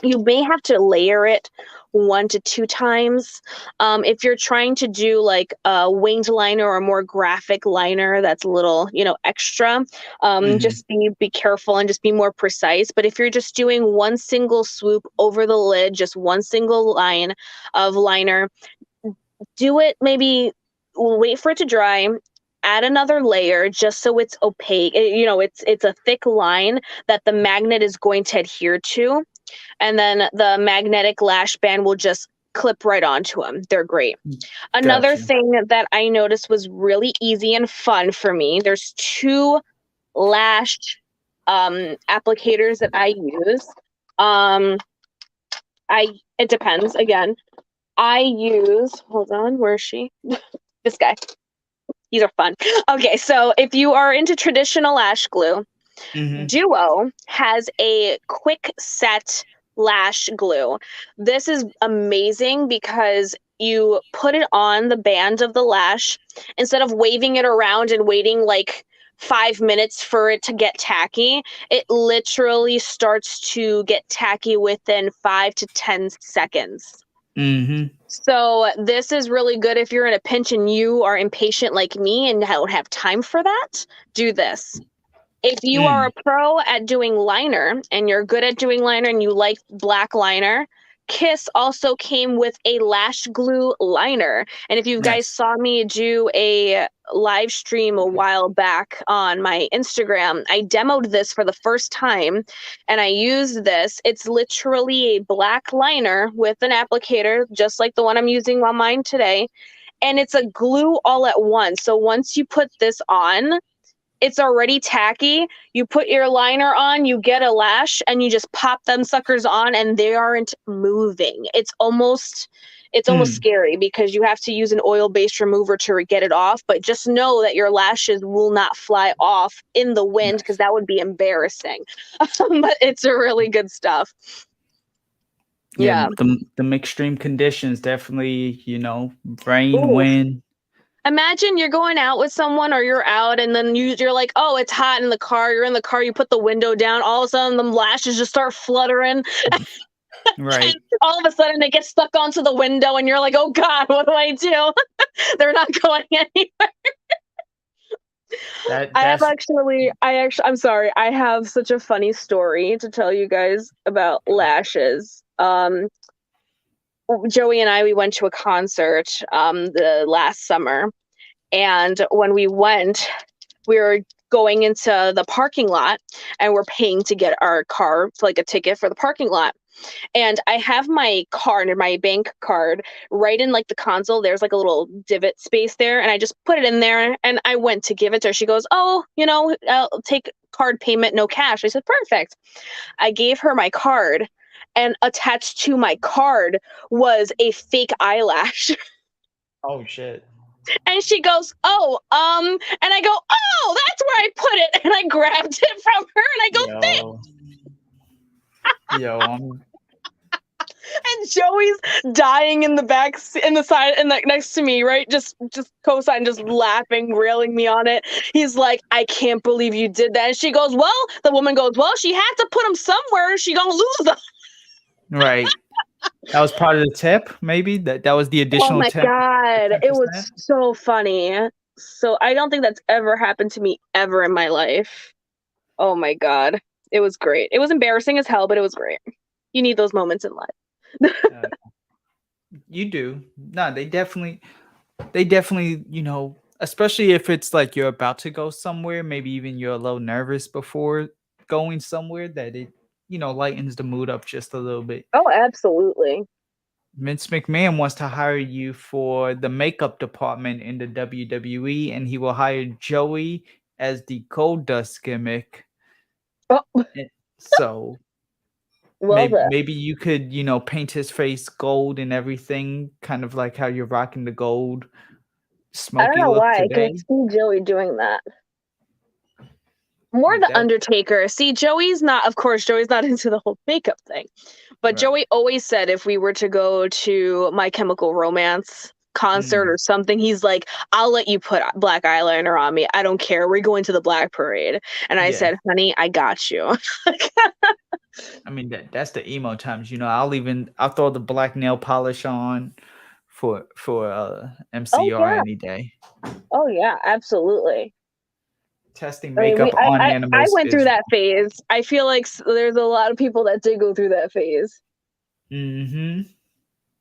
you may have to layer it 1 to 2 times. If you're trying to do like a winged liner or a more graphic liner that's a little, extra, Hmm. just be careful and just be more precise. But if you're just doing one single swoop over the lid, just one single line of liner, do it maybe wait for it to dry. Add another layer just so it's opaque. It's a thick line that the magnet is going to adhere to, and then the magnetic lash band will just clip right onto them. They're great. Another Gotcha. thing that I noticed was really easy and fun for me. There's two lash applicators that I use. Um, it depends. Again, I use. Hold on, where is she? This guy. These are fun. Okay, so if you are into traditional lash glue, Hmm. Duo has a quick set lash glue. This is amazing because you put it on the band of the lash instead of waving it around and waiting like 5 minutes for it to get tacky. It literally starts to get tacky within 5 to 10 seconds. Hmm. So this is really good if you're in a pinch and you are impatient like me and don't have time for that. Do this. If you are Mm, a pro at doing liner and you're good at doing liner and you like black liner, Kiss also came with a lash glue liner. And if you guys nice. saw me do a live stream a while back on my Instagram, I demoed this for the first time and I used this. It's literally a black liner with an applicator, just like the one I'm using on mine today. And it's a glue all at once. So once you put this on, it's already tacky. You put your liner on, you get a lash, and you just pop them suckers on, and they aren't moving. It's almost Mm, scary because you have to use an oil-based remover to get it off. But just know that your lashes will not fly off in the wind because nice. that would be embarrassing. But it's a really good stuff. Yeah, Yeah. the extreme conditions definitely, rain, Ooh. wind. Imagine you're going out with someone or you're out and then you're like, oh, it's hot in the car. You're in the car, you put the window down. All of a sudden, the lashes just start fluttering. And Right. all of a sudden, they get stuck onto the window and you're like, oh, God, what do I do? They're not going anywhere. That that's I'm sorry. I have such a funny story to tell you guys about lashes. Joey and I, we went to a concert the last summer. And when we went, we were going into the parking lot and we're paying to get our car, like a ticket for the parking lot. And I have my card, my bank card, right in like the console. There's like a little divot space there. And I just put it in there and I went to give it to her. She goes, oh, I'll take card payment, no cash. I said, perfect. I gave her my card, and attached to my card was a fake eyelash. oh shit. And she goes, oh, and I go, oh, that's where I put it. And I grabbed it from her and I go, thanks. Yo. Yo, And Joey's dying in the back, in the side, and like next to me, right? Just co-sign, just laughing, railing me on it. He's like, I can't believe you did that. And she goes, well, the woman goes, well, she had to put them somewhere. She gonna lose them. right. That was part of the tip, maybe? That was the Oh additional my 10, God. It was 10%? so funny. So I don't think that's ever happened to me ever in my life. Oh my God. It was great. It was embarrassing as hell, but it was great. You need those moments in life. Uh, you do. No, they definitely, especially if it's like you're about to go somewhere, maybe even you're a little nervous before going somewhere, that it, lightens the mood up just a little bit. Oh, absolutely. Vince McMahon wants to hire you for the makeup department in the WWE, and he will hire Joey as the Gold Dust gimmick. Oh, Eh, So Well, Maybe you could, paint his face gold and everything, kind of like how you're rocking the gold I don't smoky know look why I can today. see Joey doing that. More the That Undertaker. See, Joey's not, of course, Joey's not into the whole makeup thing. But right. Joey always said if we were to go to My Chemical Romance concert or something, he's like, I'll let you put black eyeliner on me. I don't care. We're going to the Black Parade. And I Yeah. said, honey, I got you. I mean that's the emo times, I'll throw the black nail polish on for Oh MCR yeah. any day. Oh yeah, absolutely. Testing I mean, makeup on I animals went through is that phase. I feel like there's a lot of people that did go through that phase. mm-hmm.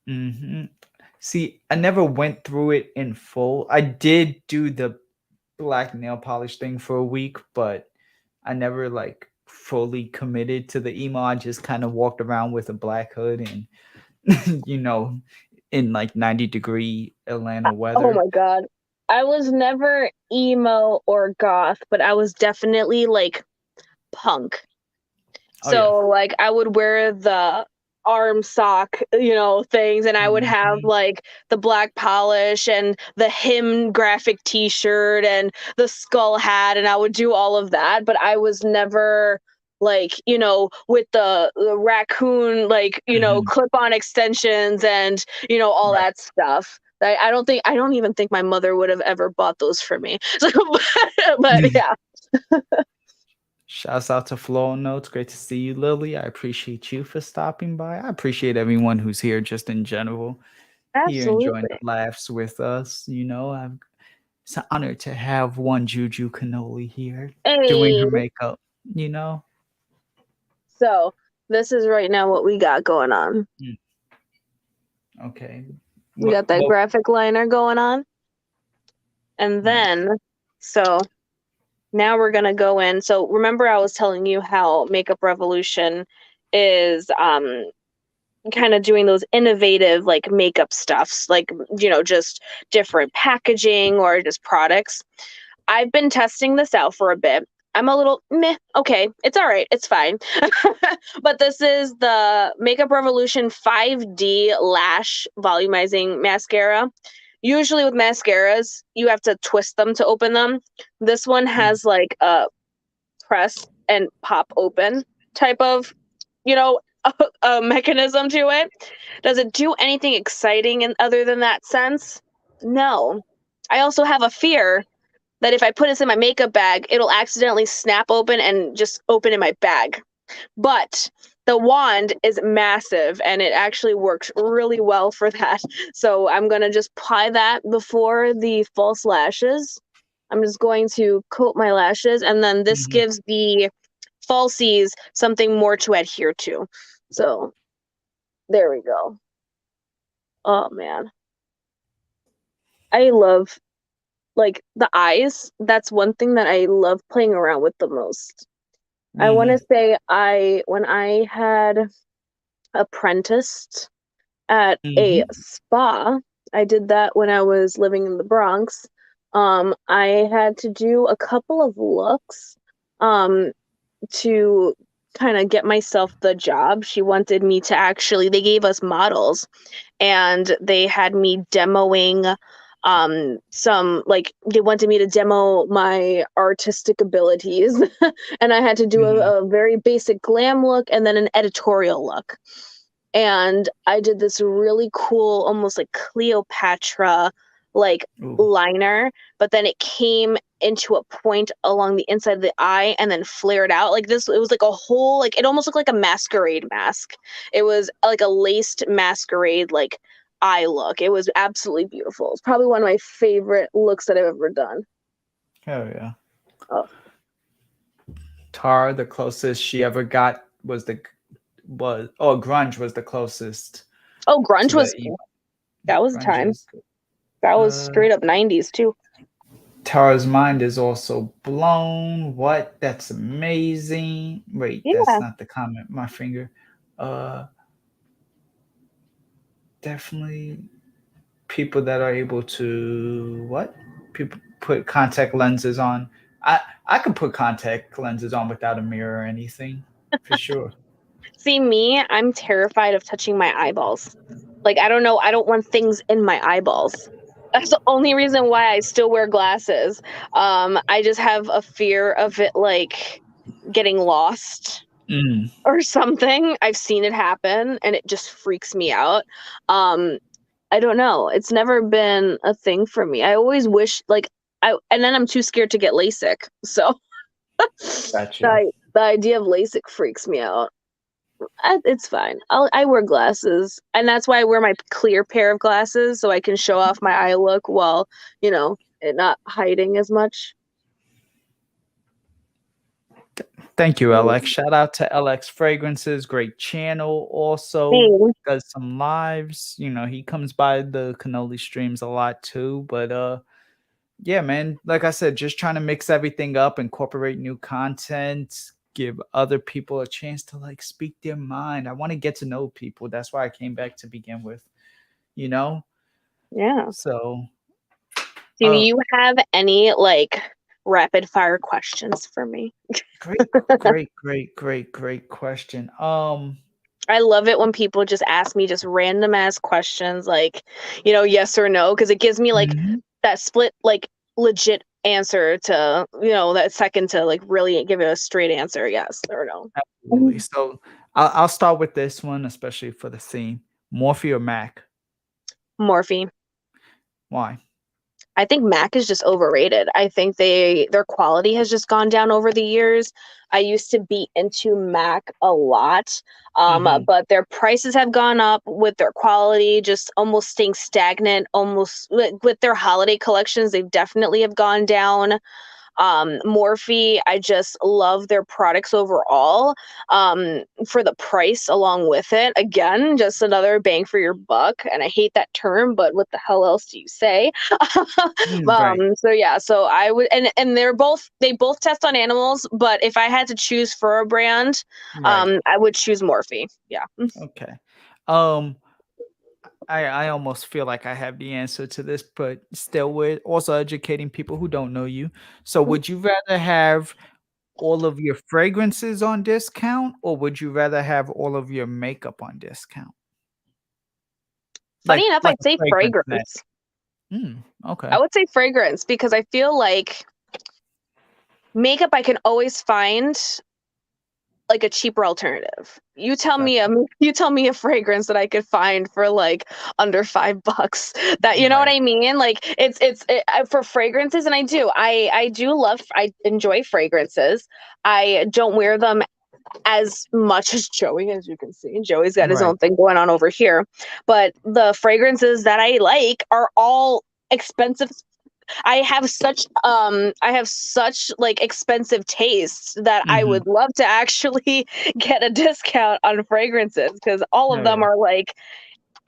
Mm-hmm. See, I never went through it in full. I did do the black nail polish thing for a week, but I never like fully committed to the emo. I just kind of walked around with a black hood and in like 90-degree Atlanta Oh weather. my god. I was never emo or goth, but I was definitely like punk. Oh yeah. So like I would wear the arm sock, things, and I would have Mhm. like the black polish and the hymn graphic t-shirt and the skull hat, and I would do all of that, but I was never like, with the raccoon, like, Mhm. clip-on extensions and, all Right. that stuff. I don't even think my mother would have ever bought those for me. So, but yeah. Shouts out to Floral Notes. Great to see you, Lily. I appreciate you for stopping by. I appreciate everyone who's here just in general, here enjoying Absolutely. the laughs with us. It's an honor to have one Juju Cannoli here doing Hey. her makeup, you know? So this is right now what we got going on. Mm, okay. We got that What graphic liner going on. And nice. then, so now we're going to go in. So remember I was telling you how Makeup Revolution is kind of doing those innovative like makeup stuffs, like, just different packaging or just products. I've been testing this out for a bit. I'm a little meh. Okay, it's all right. It's fine. But this is the Makeup Revolution 5D Lash Volumizing Mascara. Usually with mascaras, you have to twist them to open them. This one Mm, has like a press and pop open type of, you know, a mechanism to it. Does it do anything exciting in, other than that sense? No. I also have a fear that if I put this in my makeup bag, it'll accidentally snap open and just open in my bag. But the wand is massive and it actually works really well for that. So I'm going to just apply that before the false lashes. I'm just going to coat my lashes, and then this mhm. gives the falsies something more to adhere to. So there we go. Oh man. I love like the eyes. That's one thing that I love playing around with the most. I want to Mhm. say when I had apprenticed at a Mhm. spa, I did that when I was living in the Bronx. I had to do a couple of looks um to kind of get myself the job. She wanted me to actually, they gave us models and they had me demoing some, like, they wanted me to demo my artistic abilities and I had to do Mhm. a very basic glam look and then an editorial look. And I did this really cool, almost like Cleopatra like Ooh. liner, but then it came into a point along the inside of the eye and then flared out like this. It was like a whole, like, it almost looked like a masquerade mask. It was like a laced masquerade like eye look. It was absolutely beautiful. It's probably one of my favorite looks that I've ever done. Hell yeah. Oh, Tara, the closest she ever got grunge was the closest oh, to grunge the was, emo. that was a Grunge time. is That was uh straight up 90s too. Tara's mind is also blown. What? That's amazing. Wait, that's Yeah. not the comment. My finger. Uh Definitely people that are able to what? People put contact lenses on. I could put contact lenses on without a mirror or anything, for sure. See me, I'm terrified of touching my eyeballs. Like, I don't know, I don't want things in my eyeballs. That's the only reason why I still wear glasses. I just have a fear of it, like, getting lost Mm, or something. I've seen it happen and it just freaks me out. Um, I don't know. It's never been a thing for me. I always wish, like, and then I'm too scared to get LASIK. So gotcha. the idea of LASIK freaks me out. It's fine. I wear glasses, and that's why I wear my clear pair of glasses so I can show off my eye look while, it not hiding as much. Thank you, Mm. LX. Shout out to LX Fragrances, great channel. Also Thanks. does some lives. He comes by the cannoli streams a lot too. But yeah, man, like I said, just trying to mix everything up, incorporate new content, give other people a chance to like speak their mind. I want to get to know people. That's why I came back to begin with, you know? Yeah. So Do you have any like rapid fire questions for me? great question. I love it when people just ask me just random ass questions like, yes or no, because it gives me like Mhm. that split, like legit answer to, that second to like really give it a straight answer, yes or no. Absolutely. So I'll start with this one, especially for the theme. Morphe or Mac? Morphe. Why? I think Mac is just overrated. I think their quality has just gone down over the years. I used to be into Mac a lot, Mhm. but their prices have gone up with their quality just almost staying stagnant. Almost with their holiday collections, they definitely have gone down. Morphe, I just love their products overall. For the price along with it, again, just another bang for your buck. And I hate that term, but what the hell else do you say? Right. So yeah, so I would, and they both test on animals, but if I had to choose for a brand, Right. I would choose Morphe. Yeah. Okay. Um I almost feel like I have the answer to this, but still we're also educating people who don't know you. So would you rather have all of your fragrances on discount or would you rather have all of your makeup on discount? Funny enough, Like I'd a say fragrance net. fragrance. I Okay. would say fragrance because I feel like makeup I can always find like a cheaper alternative. Gotcha. You tell me a fragrance that I could find for like under $5 that, you know what Right. I mean? Like for fragrances, and I enjoy fragrances. I don't wear them as much as Joey, as you can see. Joey's got his Right. own thing going on over here. But the fragrances that I like are all expensive. I have such like expensive tastes that I Mhm. would love to actually get a discount on fragrances because all of Oh them yeah. are like,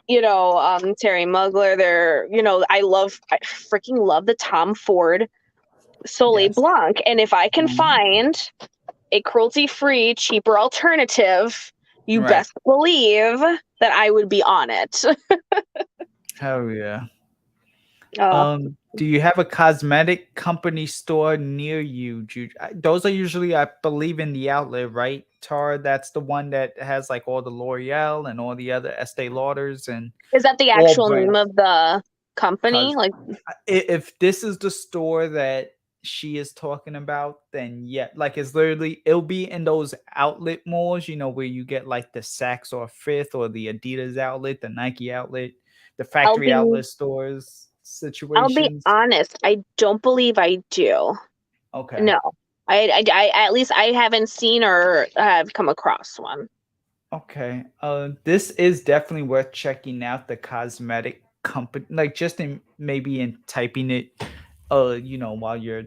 Terry Mugler. I freaking love the Tom Ford Soleil Yes. Blanc. And if I can Mhm. find a cruelty-free, cheaper alternative, you Right. best believe that I would be on it. Hell yeah. uh, Do you have a cosmetic company store near you? Those are usually, I believe, in the outlet, right? Tara, that's the one that has like all the L'Oreal and all the other Estee Lauders and is that the all actual name brands. of the company? Cause Like, if this is the store that she is talking about, then yeah, like it'll be in those outlet malls, where you get like the Saks or Fifth or the Adidas outlet, the Nike outlet, the I'll factory be outlet stores I'll be situations. honest, I don't believe I do. Okay. No. I at least I haven't seen or have come across one. Okay. This is definitely worth checking out the cosmetic company, like just in maybe in typing it, while you're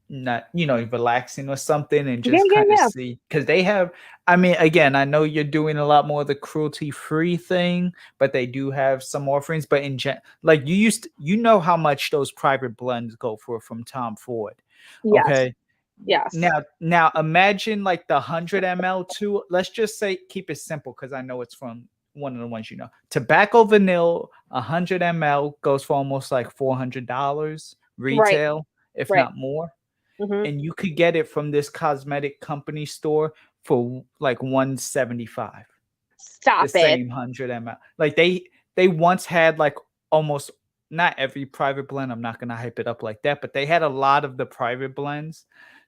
not, relaxing or something and Yeah, just yeah, kind of yeah. see because they have, I mean, again, I know you're doing a lot more of the cruelty free thing, but they do have some offerings. But like you know how much those private blends go for from Tom Ford. Yes. Okay. Yes. Now imagine like the 100 ml too. Let's just say keep it simple because I know it's from one of the ones you know. Tobacco vanilla 100 ml goes for almost like $400 Right. retail, if Right. not more. Hmm. And you could get it from this cosmetic company store for like 175. The Stop it. same 100 ml. Like they once had like almost not every private blend. I'm not gonna hype it up like that, but they had a lot of the private blends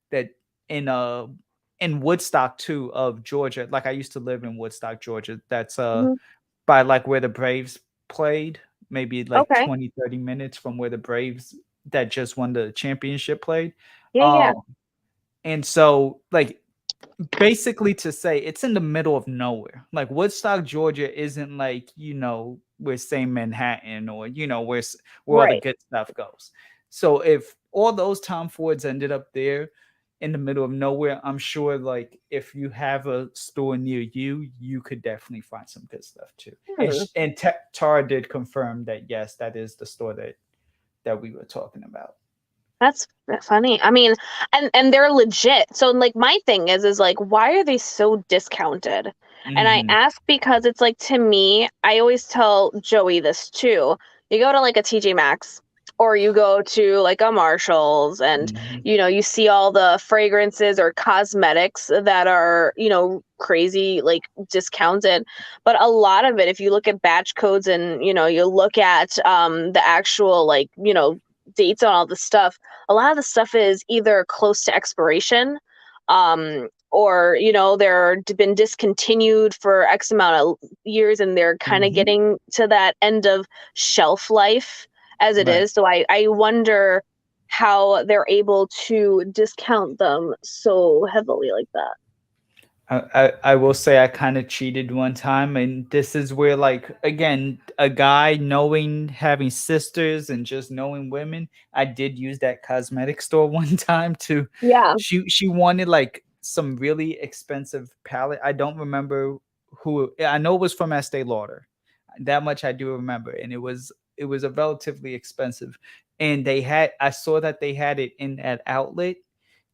that in Woodstock too of Georgia. Like I used to live in Woodstock, Georgia. That's Mhm. by like where the Braves played, maybe like Okay. 20-30 minutes from where the Braves that just won the championship played. Yeah, yeah. Um and so like basically to say it's in the middle of nowhere. Like Woodstock, Georgia isn't like, we're saying Manhattan or, where all the Right. good stuff goes. So if all those Tom Fords ended up there in the middle of nowhere, I'm sure like if you have a store near you, you could definitely find some good stuff too. And Hmm. Tara did confirm that yes, that is the store that we were talking about. That's funny. I mean, and they're legit. So like my thing is like why are they so discounted? And I Hmm. ask because it's like to me, I always tell Joey this too. You go to like a TJ Maxx or you go to like a Marshalls and Hmm. you see all the fragrances or cosmetics that are, crazy like discounted. But a lot of it if you look at batch codes and you look at the actual like, dates on all the stuff, a lot of the stuff is either close to expiration, or they're been discontinued for X amount of years and they're kind of Hmm. getting to that end of shelf life as it Right. is. So I wonder how they're able to discount them so heavily like that. I will say I kind of cheated one time, and this is where like again a guy knowing having sisters and just knowing women, I did use that cosmetic store one time to Yeah. she wanted like some really expensive palette. I don't remember who I know it was from Estee Lauder. That much I do remember, and it was a relatively expensive, and I saw that they had it in that outlet,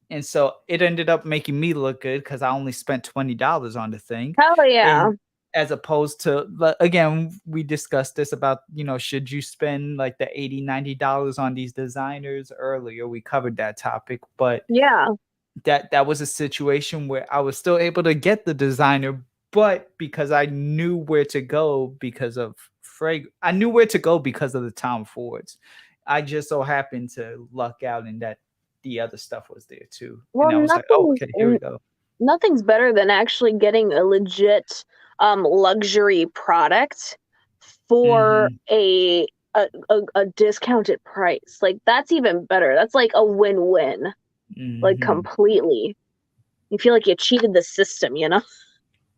and so it ended up making me look good because I only spent $20 on the thing. Hell yeah. And as opposed to, again, we discussed this about, should you spend like the $80-$90 on these designers earlier? We covered that topic, but Yeah. that was a situation where I was still able to get the designer, but because I knew where to go because of I knew where to go because of the Tom Fords. I just so happened to luck out in that the other stuff was there too. Well, And I was like, oh, okay, here we go. nothing's better than actually getting a legit luxury product for Hmm. a discounted price. Like that's even better. That's like a win-win. Like Hmm. completely. You feel like you cheated the system, you know?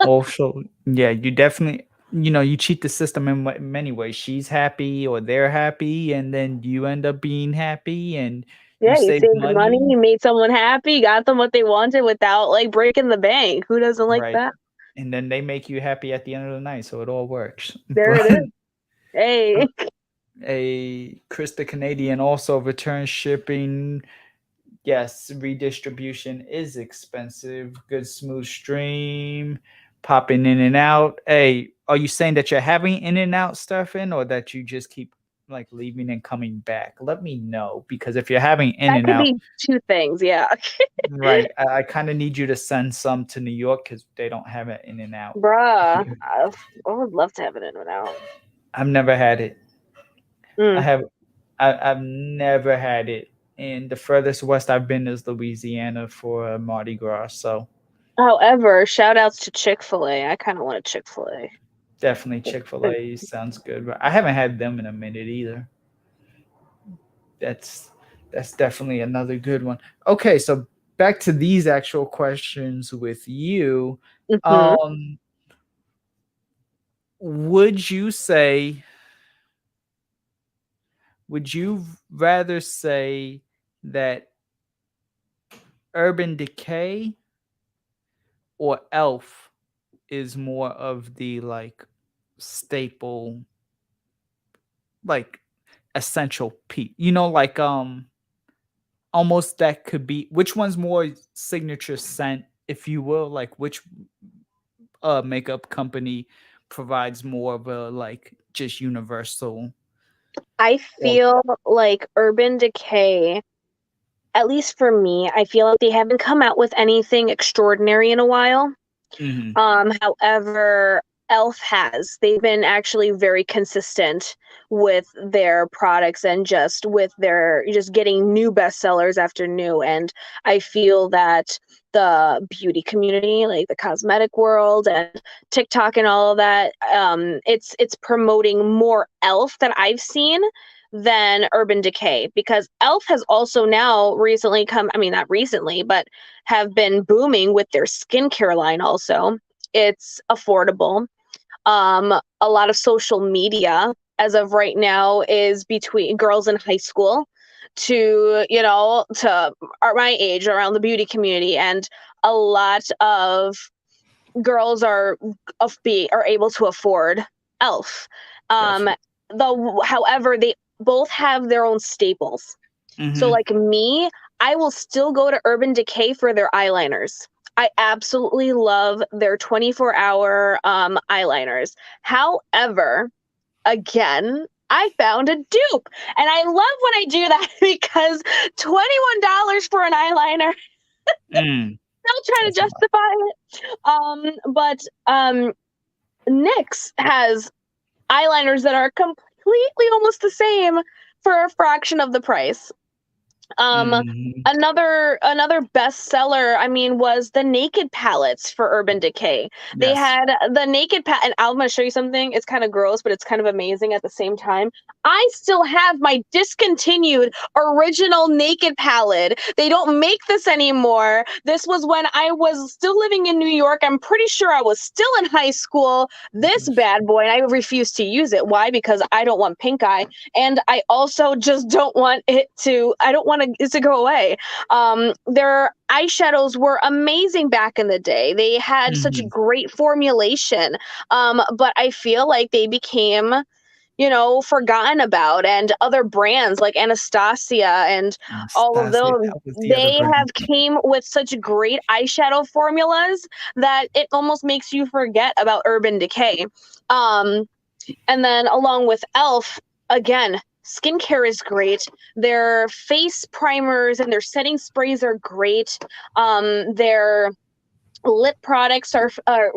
Also, yeah, you definitely, you cheat the system in many ways. She's happy or they're happy, and then you end up being happy and you Yeah, you save saved money, money. you made someone happy, got them what they wanted without like breaking the bank. Who doesn't like Right. that? And then they make you happy at the end of the night, so it all works. There it But is. Hey. a Krista Canadian also return shipping. Yes, redistribution is expensive. Good smooth stream, popping in and out. Hey, are you saying that you're having in and out stuff in, or that you just keep like leaving and coming back? Let me know, because if you're having in That and could out, be two things, yeah. right, I kind of need you to send some to New York because they don't have it in and out Bruh. here. I would love to have it in and out. I've never had it. I Mm. have I've never had it. And the furthest west I've been is Louisiana for Mardi Gras. So However, shout outs to Chick-fil-A. I kind of want a Chick-fil-A. definitely Chick-fil-A sounds good. But I haven't had them in a minute either. That's that's definitely another good one. Okay, so back to these actual questions with you. Mm-hmm. Um, would you say, would you rather say that Urban Decay or Elf is more of the like staple, like essential piece? Like almost that could be which one's more signature scent, if you will, like which makeup company provides more of a like just universal I or feel like Urban Decay at least for me, I feel like they haven't come out with anything extraordinary in a while. However, Elf has. They've been actually very consistent with their products and just with their just getting new bestsellers after new. And I feel that the beauty community, like the cosmetic world and TikTok and all of that, it's promoting more Elf that I've seen than Urban Decay, because Elf has also now recently come, I mean, not recently, but have been booming with their skincare line also. It's affordable. A lot of social media as of right now is between girls in high school to, you know, to my age around the beauty community. And a lot of girls are able to afford Elf. However, they both have their own staples. So like me, I will still go to Urban Decay for their eyeliners. I absolutely love their 24-hour eyeliners. However, again, I found a dupe. And I love when I do that because $21 for an eyeliner. Still trying to justify it. But NYX has eyeliners that are completely almost the same for a fraction of the price. Another bestseller, I mean, was the Naked palettes for Urban Decay. They had the Naked palette, and I'm going to show you something. It's kind of gross, but it's kind of amazing at the same time. I still have my discontinued original Naked palette. They don't make this anymore. This was when I was still living in New York. I'm pretty sure I was still in high school. This bad boy, and I refused to use it. Why? Because I don't want pink eye, and I also just don't want it to, I don't want it to go away. Their eyeshadows were amazing back in the day. They had such great formulation, but I feel like they became, you know, forgotten about, and other brands like Anastasia and all of those, they have came with such great eyeshadow formulas that it almost makes you forget about Urban Decay. And then along with Elf, again, skincare is great. Their face primers and their setting sprays are great. Their lip products are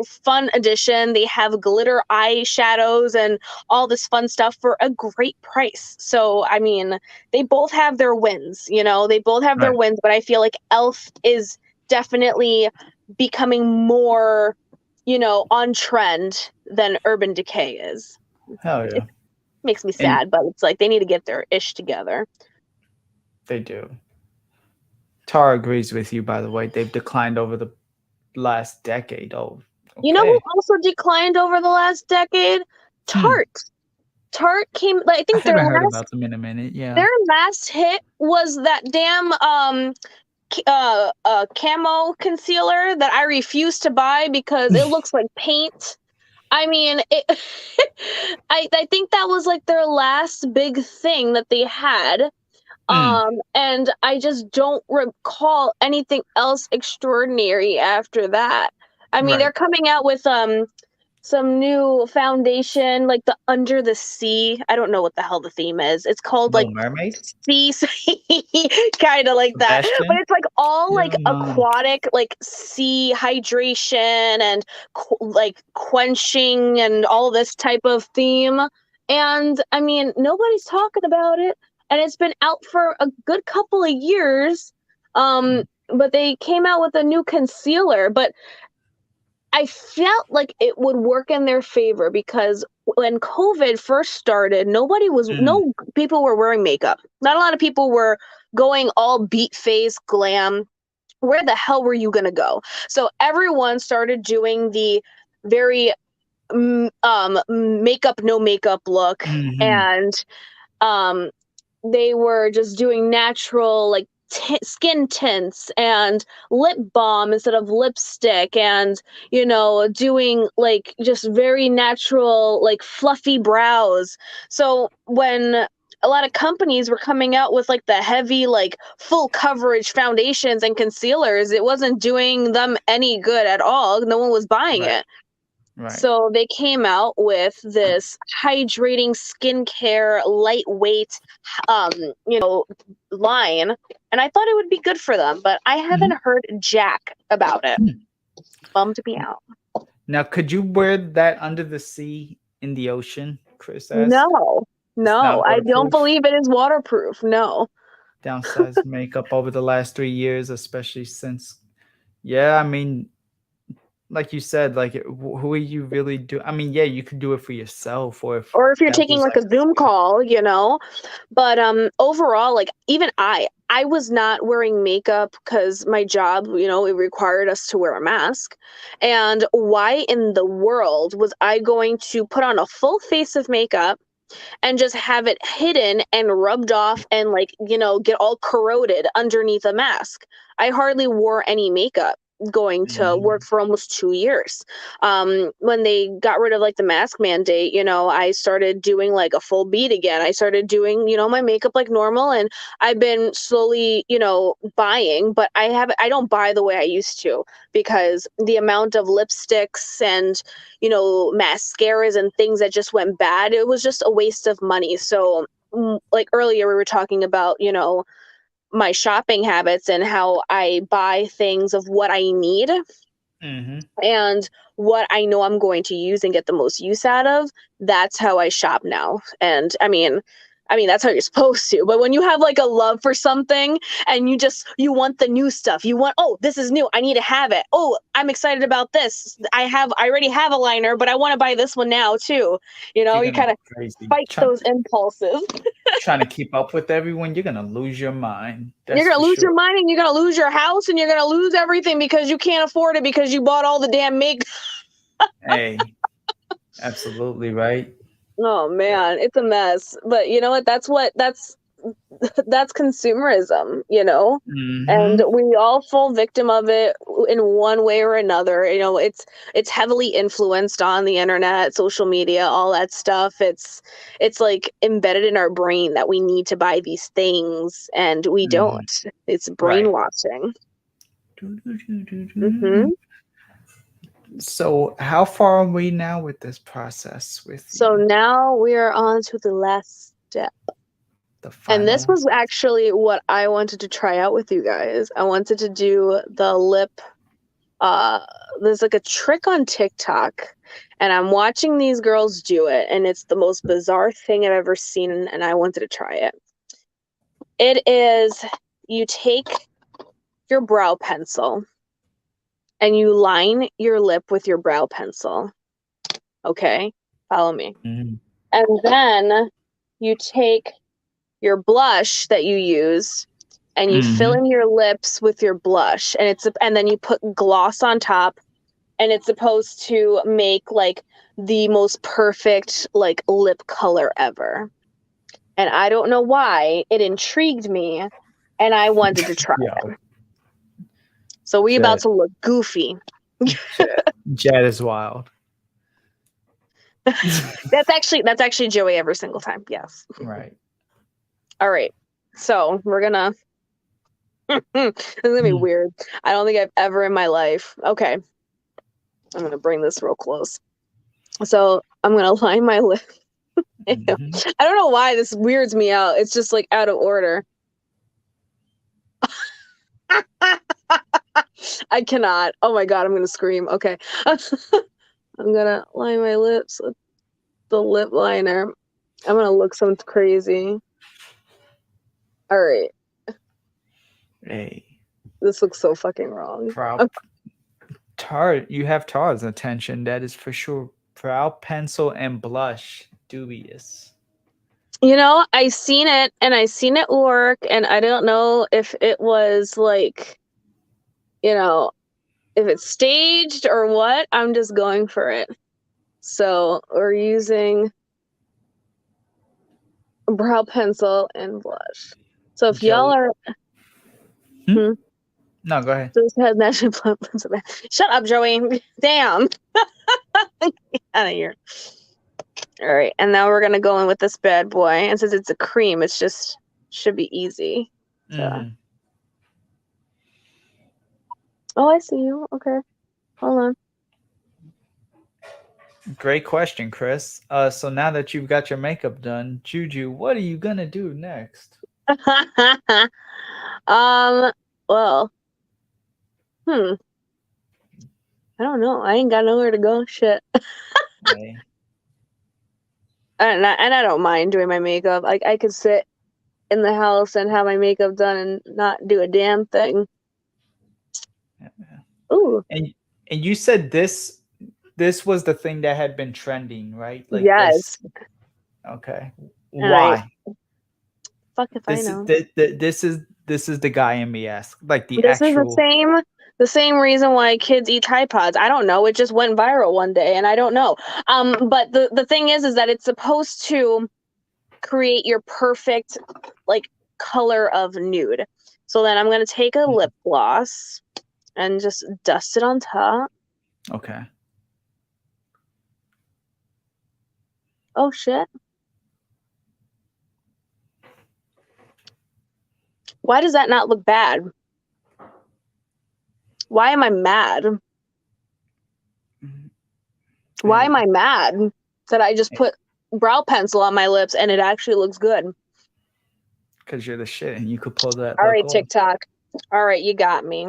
fun addition. They have glitter eyeshadows and all this fun stuff for a great price. So, I mean, they both have their wins, you know, they both have their wins, but I feel like Elf is definitely becoming more, you know, on trend than Urban Decay is. Hell yeah. Makes me sad, but it's like they need to get their ish together. They do. Tara agrees with you, by the way. They've declined over the last decade. Oh, okay. You know who also declined over the last decade? Tarte. Tarte came, like, I think I haven't heard about them in a minute. Yeah. Their last hit was that damn camo concealer that I refuse to buy because it looks like paint. I mean, I think that was like their last big thing that they had. And I just don't recall anything else extraordinary after that. I mean, they're coming out with some new foundation, like the Under the Sea. I don't know what the hell the theme is. It's called like Mermaid? Sea, kind of like that. But it's like all like aquatic, like sea hydration and like quenching and all this type of theme. And I mean, nobody's talking about it. And it's been out for a good couple of years. But they came out with a new concealer. But I felt like it would work in their favor because when COVID first started, no people were wearing makeup. Not a lot of people were going all beat face glam. Where the hell were you gonna go? So everyone started doing the very makeup, no makeup look, and they were just doing natural like skin tints and lip balm instead of lipstick, and you know, doing like just very natural like fluffy brows. So when a lot of companies were coming out with like the heavy like full coverage foundations and concealers, it wasn't doing them any good at all. No one was buying it. Right. So they came out with this hydrating skincare, lightweight, line, and I thought it would be good for them, but I haven't heard jack about it. Bummed me out. Now, could you wear that under the sea in the ocean, Chris asked? No, It's not I don't waterproof. believe it is waterproof. No. Downsized makeup over the last 3 years, especially since, yeah, I mean, like you said, like who are you really do? I mean, yeah, you could do it for yourself, or if You're that taking was like like a Zoom call, but overall, like even I was not wearing makeup because my job, it required us to wear a mask. And why in the world was I going to put on a full face of makeup and just have it hidden and rubbed off and get all corroded underneath a mask? I hardly wore any makeup going to work for almost 2 years. When they got rid of like the mask mandate, I started doing like a full beat again. I started doing, my makeup like normal, and I've been slowly, buying, but I don't buy the way I used to, because the amount of lipsticks and, mascaras and things that just went bad, it was just a waste of money. So like earlier we were talking about, my shopping habits and how I buy things of what I need and what I know I'm going to use and get the most use out of. That's how I shop now. And I mean, that's how you're supposed to. But when you have like a love for something and you want the new stuff, you want, oh, this is new, I need to have it. Oh, I'm excited about this. I already have a liner, but I want to buy this one now too. You you're gonna kind go of crazy fight those impulses. trying to keep up with everyone. You're gonna lose your mind. You're That's going for to lose sure. your mind, and you're going to lose your house, and you're going to lose everything because you can't afford it because you bought all the damn makeup. Hey, absolutely right. Oh man, it's a mess. But you know what? That's consumerism, and we all fall victim of it in one way or another. It's heavily influenced on the internet, social media, all that stuff. It's like embedded in our brain that we need to buy these things, and we don't. It's Right. brainwashing. Hmm. So, how far are we now with this process with So you? now we are on to the last step. The And this final. was actually what I wanted to try out with you guys. I wanted to do the lip. There's like a trick on TikTok, and I'm watching these girls do it, and it's the most bizarre thing I've ever seen, and I wanted to try it. It is, you take your brow pencil and you line your lip with your brow pencil. Okay, follow me. And then you take your blush that you use and you fill in your lips with your blush, and then you put gloss on top, and it's supposed to make like the most perfect like lip color ever. And I don't know why it intrigued me, and I wanted to try it. So we about Jet. to look goofy. Jet is wild. That's actually Joey every single time. Yes. Right. All right. So we're gonna. It's gonna be weird. I don't think I've ever in my life. Okay. I'm gonna bring this real close. So I'm gonna line my lip. I don't know why this weirds me out. It's just like out of order. I cannot. Oh my god, I'm gonna scream. Okay. I'm gonna line my lips with the lip liner. I'm gonna look some crazy. All right. Hey. This looks so fucking wrong. You have Tar's attention, that is for sure. Brow pencil and blush. Dubious. I seen it work, and I don't know if it was like, if it's staged or what. I'm just going for it. So we're using brow pencil and blush. So if y'all are No, go ahead. Just has natural pencil. Shut up, Joey. Damn. Get out of here. All right, and now we're gonna go in with this bad boy. And since it's a cream, it's just should be easy. So. Oh, I see you. Okay, hold on. Great question, Chris. So now that you've got your makeup done, Juju, what are you gonna do next? Well, I don't know. I ain't got nowhere to go. Shit. Hey. And I don't mind doing my makeup. Like I could sit in the house and have my makeup done and not do a damn thing. Ooh. And you said this was the thing that had been trending, right? Like Yes. this. Okay. And I Why? fuck if I This is know. this is the guy in me ask. Like the This is actual the same reason why kids eat Tide Pods. I don't know. It just went viral one day and I don't know. But the thing is that it's supposed to create your perfect like color of nude. So then I'm gonna take a lip gloss and just dust it on top. Okay. Oh shit. Why does that not look bad? Why am I mad? Why am I mad that I just put brow pencil on my lips and it actually looks good? Because you're the shit and you could pull that All look right, off. TikTok. All right, you got me.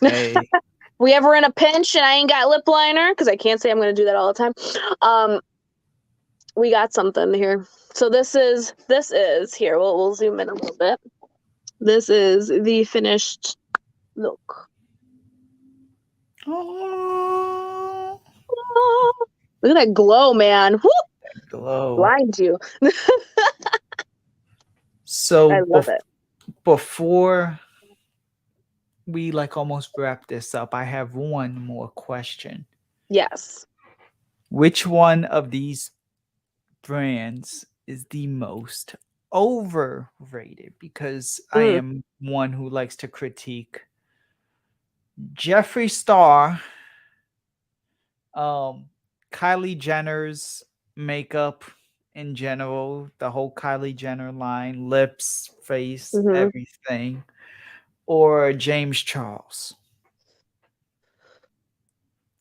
Hey. We ever in a pinch and I ain't got lip liner, because I can't say I'm going to do that all the time. We got something here. So this is here. We'll zoom in a little bit. This is the finished look. Oh, Look at that glow, man. Whoop! glow. Blind you. So I love it. before we like almost wrap this up, I have one more question. Yes. Which one of these brands is the most overrated? Because I am one who likes to critique Jeffree Star, Kylie Jenner's makeup in general, the whole Kylie Jenner line, lips, face, everything, or James Charles.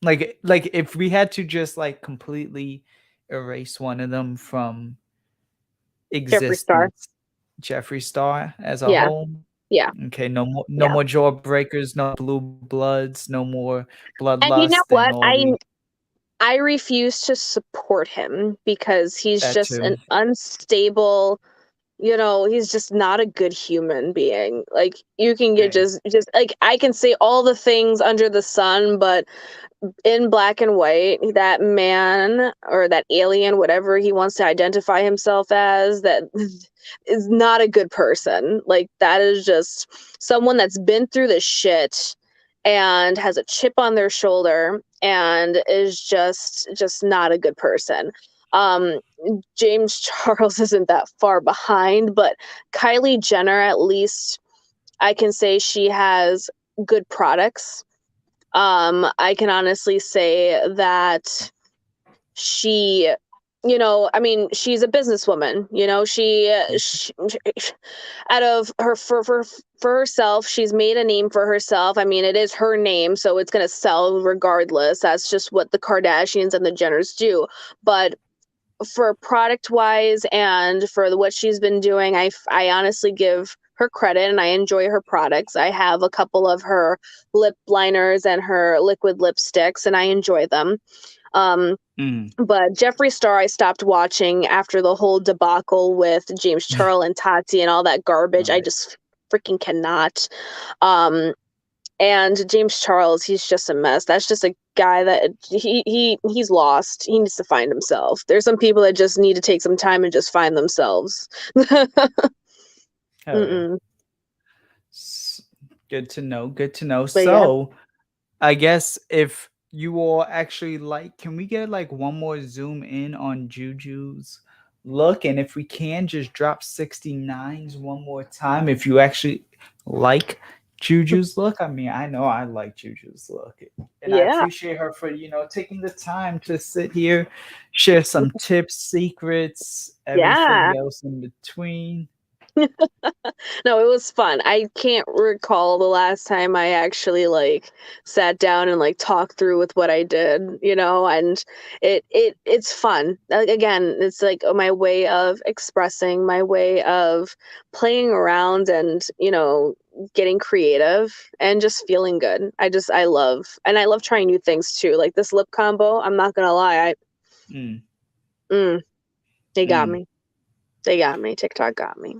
Like if we had to just like completely erase one of them from Jeffree Star. existence, Jeffree Star as a Yeah. whole. Yeah. Okay, no more jawbreakers, no blue bloods, no more And you know bloodlust and what? all the I refuse to support him because he's that just too. an unstable, he's just not a good human being. Like you can get Hey, just like I can say all the things under the sun, but in black and white, that man or that alien, whatever he wants to identify himself as, that is not a good person. Like that is just someone that's been through the shit and has a chip on their shoulder and is just not a good person. Um, James Charles isn't that far behind, but Kylie Jenner, at least I can say she has good products. I can honestly say that she, I mean, she's a businesswoman. She out of her for herself, she's made a name for herself. I mean, it is her name, so it's gonna sell regardless. That's just what the Kardashians and the Jenners do. But for product wise and for what she's been doing, I honestly give her credit and I enjoy her products. I have a couple of her lip liners and her liquid lipsticks and I enjoy them. But Jeffree Star, I stopped watching after the whole debacle with James Charles and Tati and all that garbage. I just freaking cannot. And James Charles, he's just a mess. That's just a guy that he's lost. He needs to find himself. There's some people that just need to take some time and just find themselves. yeah. Good to know. Good to know. But yeah. So, I guess if you all actually like, can we get like one more zoom in on Juju's look? And if we can, just drop 69s one more time. If you actually like Juju's look, I mean, I know I like Juju's look. And I Yeah. appreciate her for, taking the time to sit here, share some tips, secrets, everything else in between. No, it was fun. I can't recall the last time I actually like sat down and like talked through with what I did, and it's fun. Again, it's like my way of expressing, my way of playing around and, getting creative and just feeling good. I love trying new things too. Like this lip combo, I'm not gonna lie, Mm, mm, they got mm. me. They got me. TikTok got me.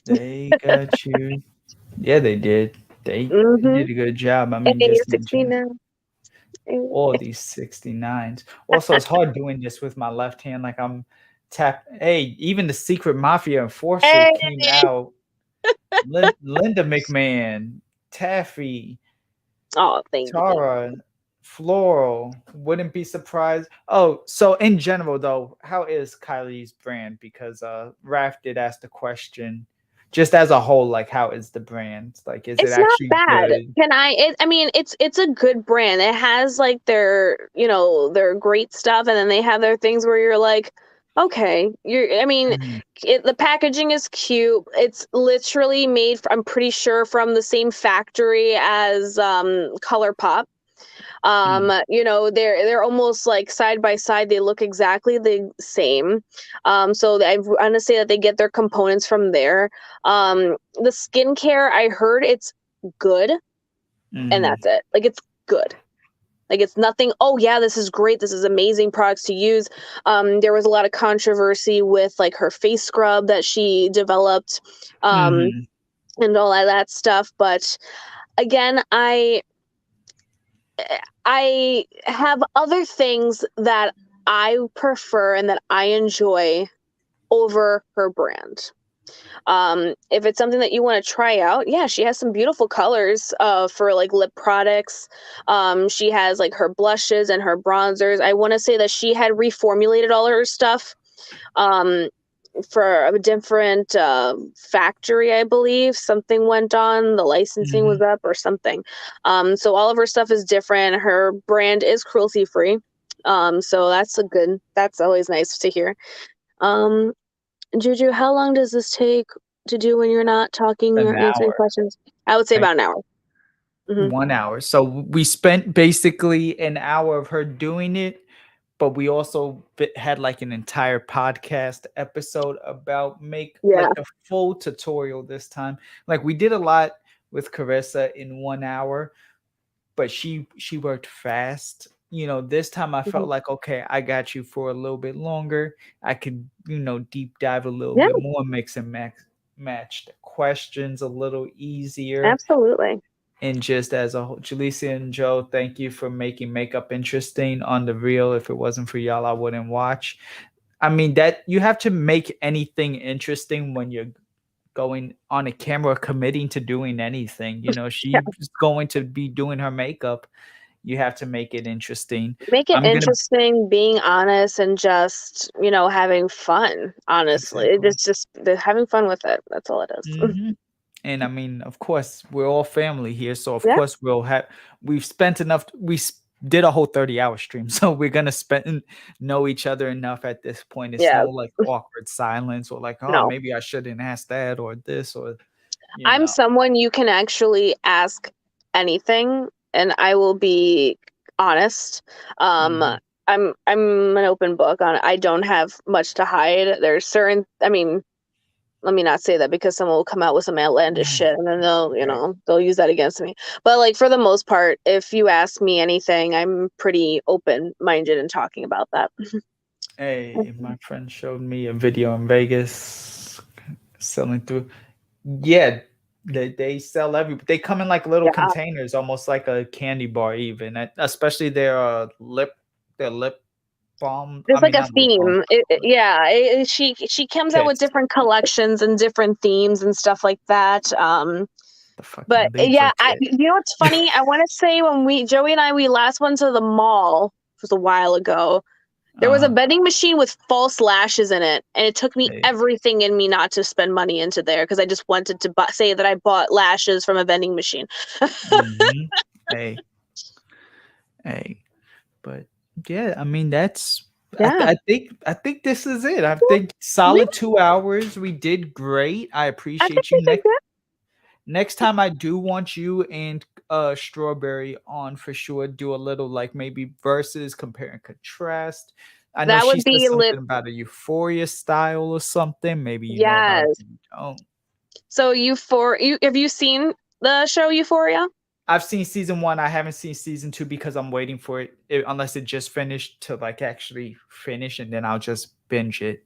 They got you. Yeah, they did. They Mm-hmm. did a good job. I mean, Hey, just in general, 69. all these 69s. Also, it's hard doing this with my left hand. Like I'm tap. Hey, even the Secret Mafia Enforcer Hey. came out. Linda McMahon, Taffy, Oh, thank you. Thank Tara, Floral. Wouldn't be surprised. Oh, so in general though, how is Kylie's brand? Because Raph did ask the question. Just as a whole, like how is the brand? Like, is it It's not actually bad. good? I mean, it's a good brand. It has like their great stuff, and then they have their things where you're like, okay, I mean, Mhm, the packaging is cute. It's literally made, I'm pretty sure, from the same factory as ColourPop. mm, They're almost like side by side. They look exactly the same. So I want to say that they get their components from there. The skincare, I heard it's good, and mhm, that's it. Like it's good. Like it's nothing. Oh yeah, this is great. This is amazing products to use. There was a lot of controversy with like her face scrub that she developed, mhm, and all of that stuff. But again, I have other things that I prefer and that I enjoy over her brand. If it's something that you want to try out, yeah, she has some beautiful colors for like lip products. She has like her blushes and her bronzers. I want to say that she had reformulated all her stuff um, for a different factory, I believe. Something went on, the licensing was mhm. up or something. So all of her stuff is different. Her brand is cruelty free. So that's always nice to hear. Um, Juju, how long does this take to do when you're not talking An or answering hour. questions? I would say Right? about an hour. 1 hour. So we spent basically an hour of her doing it, but we also had like an entire podcast episode about make Yeah. like the full tutorial this time. Like we did a lot with Carissa in 1 hour, but she worked fast. This time I Mhm. felt like, okay, I got you for a little bit longer. I could, deep dive a little Yeah, bit more, mix and match the questions a little easier. absolutely. And just as a whole, Jaleesa and Joe, thank you for making makeup interesting on the reel. If it wasn't for y'all, I wouldn't watch. I mean, that you have to make anything interesting when you're going on a camera, committing to doing anything. Yeah. She's going to be doing her makeup. You have to make it interesting. Make it I'm gonna interesting, being honest, and just, having fun, honestly. exactly. It's just having fun with it. That's all it is. Hmm. And I mean, of course, we're all family here, so of Yeah. course we've spent enough. Did a whole 30-hour stream, so we're gonna spend know each other enough at this point. It's Yeah. no like awkward silence or like, oh, No. maybe I shouldn't ask that or this or you I'm know. someone you can actually ask anything, and I will be honest. Um, Mhm. I'm an open book on it. I don't have much to hide. There's certain, I mean, let me not say that, because someone will come out with some outlandish shit, and then Right. they'll use that against me. But like for the most part, if you ask me anything, I'm pretty open minded in talking about that. Hey, my friend showed me a video in Vegas selling through. Yeah, they sell they come in like little Yeah. containers, almost like a candy bar even. Especially their lip balm. I There's like mean, a not lip balm, theme. Yeah, she comes out with kits. different collections and different themes and stuff like that. The But fucking yeah, Libra kit. you know what's funny? I want to say when Joey and I, we last went to the mall, it was a while ago. There was a Uh-huh. vending machine with false lashes in it, and it took me Hey. everything in me not to spend money into there, because I just wanted to say that I bought lashes from a vending machine. Mhm. Hey. Hey. But yeah, I mean Yeah. I think this is it. I think Yeah, solid 2 hours. We did great. I I think appreciate you. we did good. Next time I do want you and Strawberry on for sure. Do a little like maybe versus compare and contrast. I know That she would said be lit. something about a Euphoria style or something. Maybe you know about it, Yes. maybe you don't. So have you seen the show Euphoria? I've seen season one. I haven't seen season two because I'm waiting for unless it just finished to like actually finish, and then I'll just binge it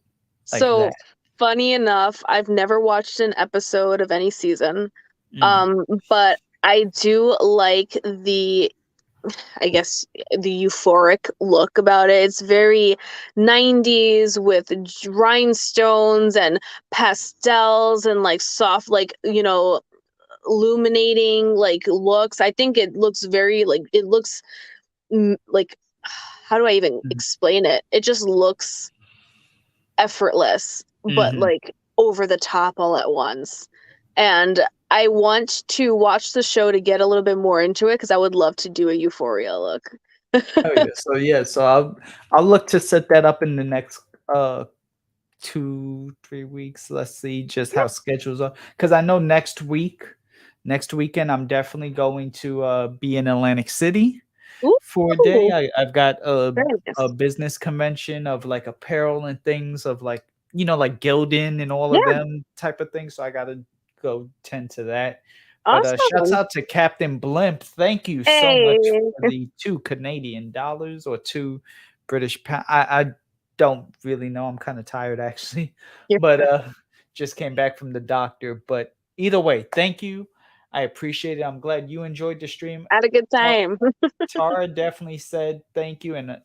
like So that. funny enough, I've never watched an episode of any season. Mhm. But I do like I guess the euphoric look about it. It's very 90s with rhinestones and pastels and like soft, like, illuminating like looks. I think it looks very like it looks like how do I even Mhm. explain it? It just looks effortless, but Mhm. like over the top all at once. And I want to watch the show to get a little bit more into it because I would love to do a Euphoria look. Oh yeah. So I'll look to set that up in the next 2 3 weeks. Let's see just Yeah. how schedules are because I know next weekend I'm definitely going to be in Atlantic City for a day. Ooh, I've got very a nice. business convention of like apparel and things of like like Gildan and all of Yeah, them type of things. So I gotta go tend to that. But shouts awesome. out to Captain Blimp. Thank you so Hey, much for the $2 Canadian or £2 British. I don't really know. I'm kind of tired actually, you're but just came back from the doctor. But either way, thank you. I appreciate it. I'm glad you enjoyed the stream. had a good time. Tara definitely said thank you and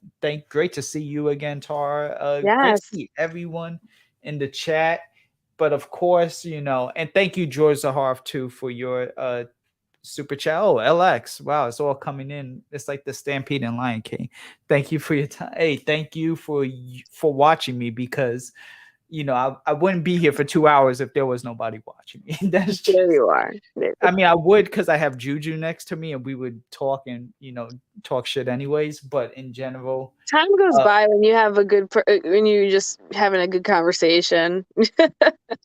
great to see you again, Tara. Great to Yes. see everyone in the chat. But of course, and thank you, George Zaharoff, too, for your super chat. Oh, LX. Wow, it's all coming in. It's like the Stampede and Lion King. Thank you for your time. Hey, thank you for watching me because I wouldn't be here for 2 hours if there was nobody watching me. That's There just you are. I mean, I would because I have Juju next to me and we would talk and talk shit anyways. But in general, Time goes uh, by when you have when you just having a good conversation.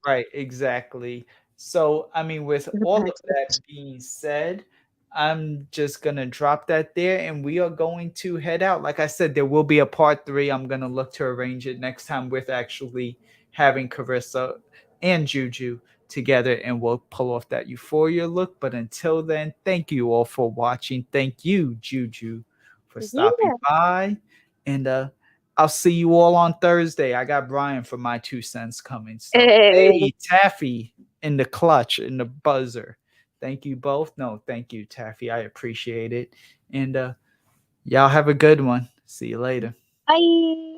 right, exactly. So, I mean, with all of that being said, I'm just gonna drop that there, and we are going to head out. Like I said, there will be a part three. I'm gonna look to arrange it next time with actually having Carissa and Juju together, and we'll pull off that Euphoria look. But until then, thank you all for watching. Thank you, Juju, for stopping Yeah. by, and I'll see you all on Thursday. I got Brian for my 2 cents coming. So, Hey, hey, Taffy in the clutch, in the buzzer. Thank you both. No, thank you, Taffy. I appreciate it. And y'all have a good one. See you later. bye.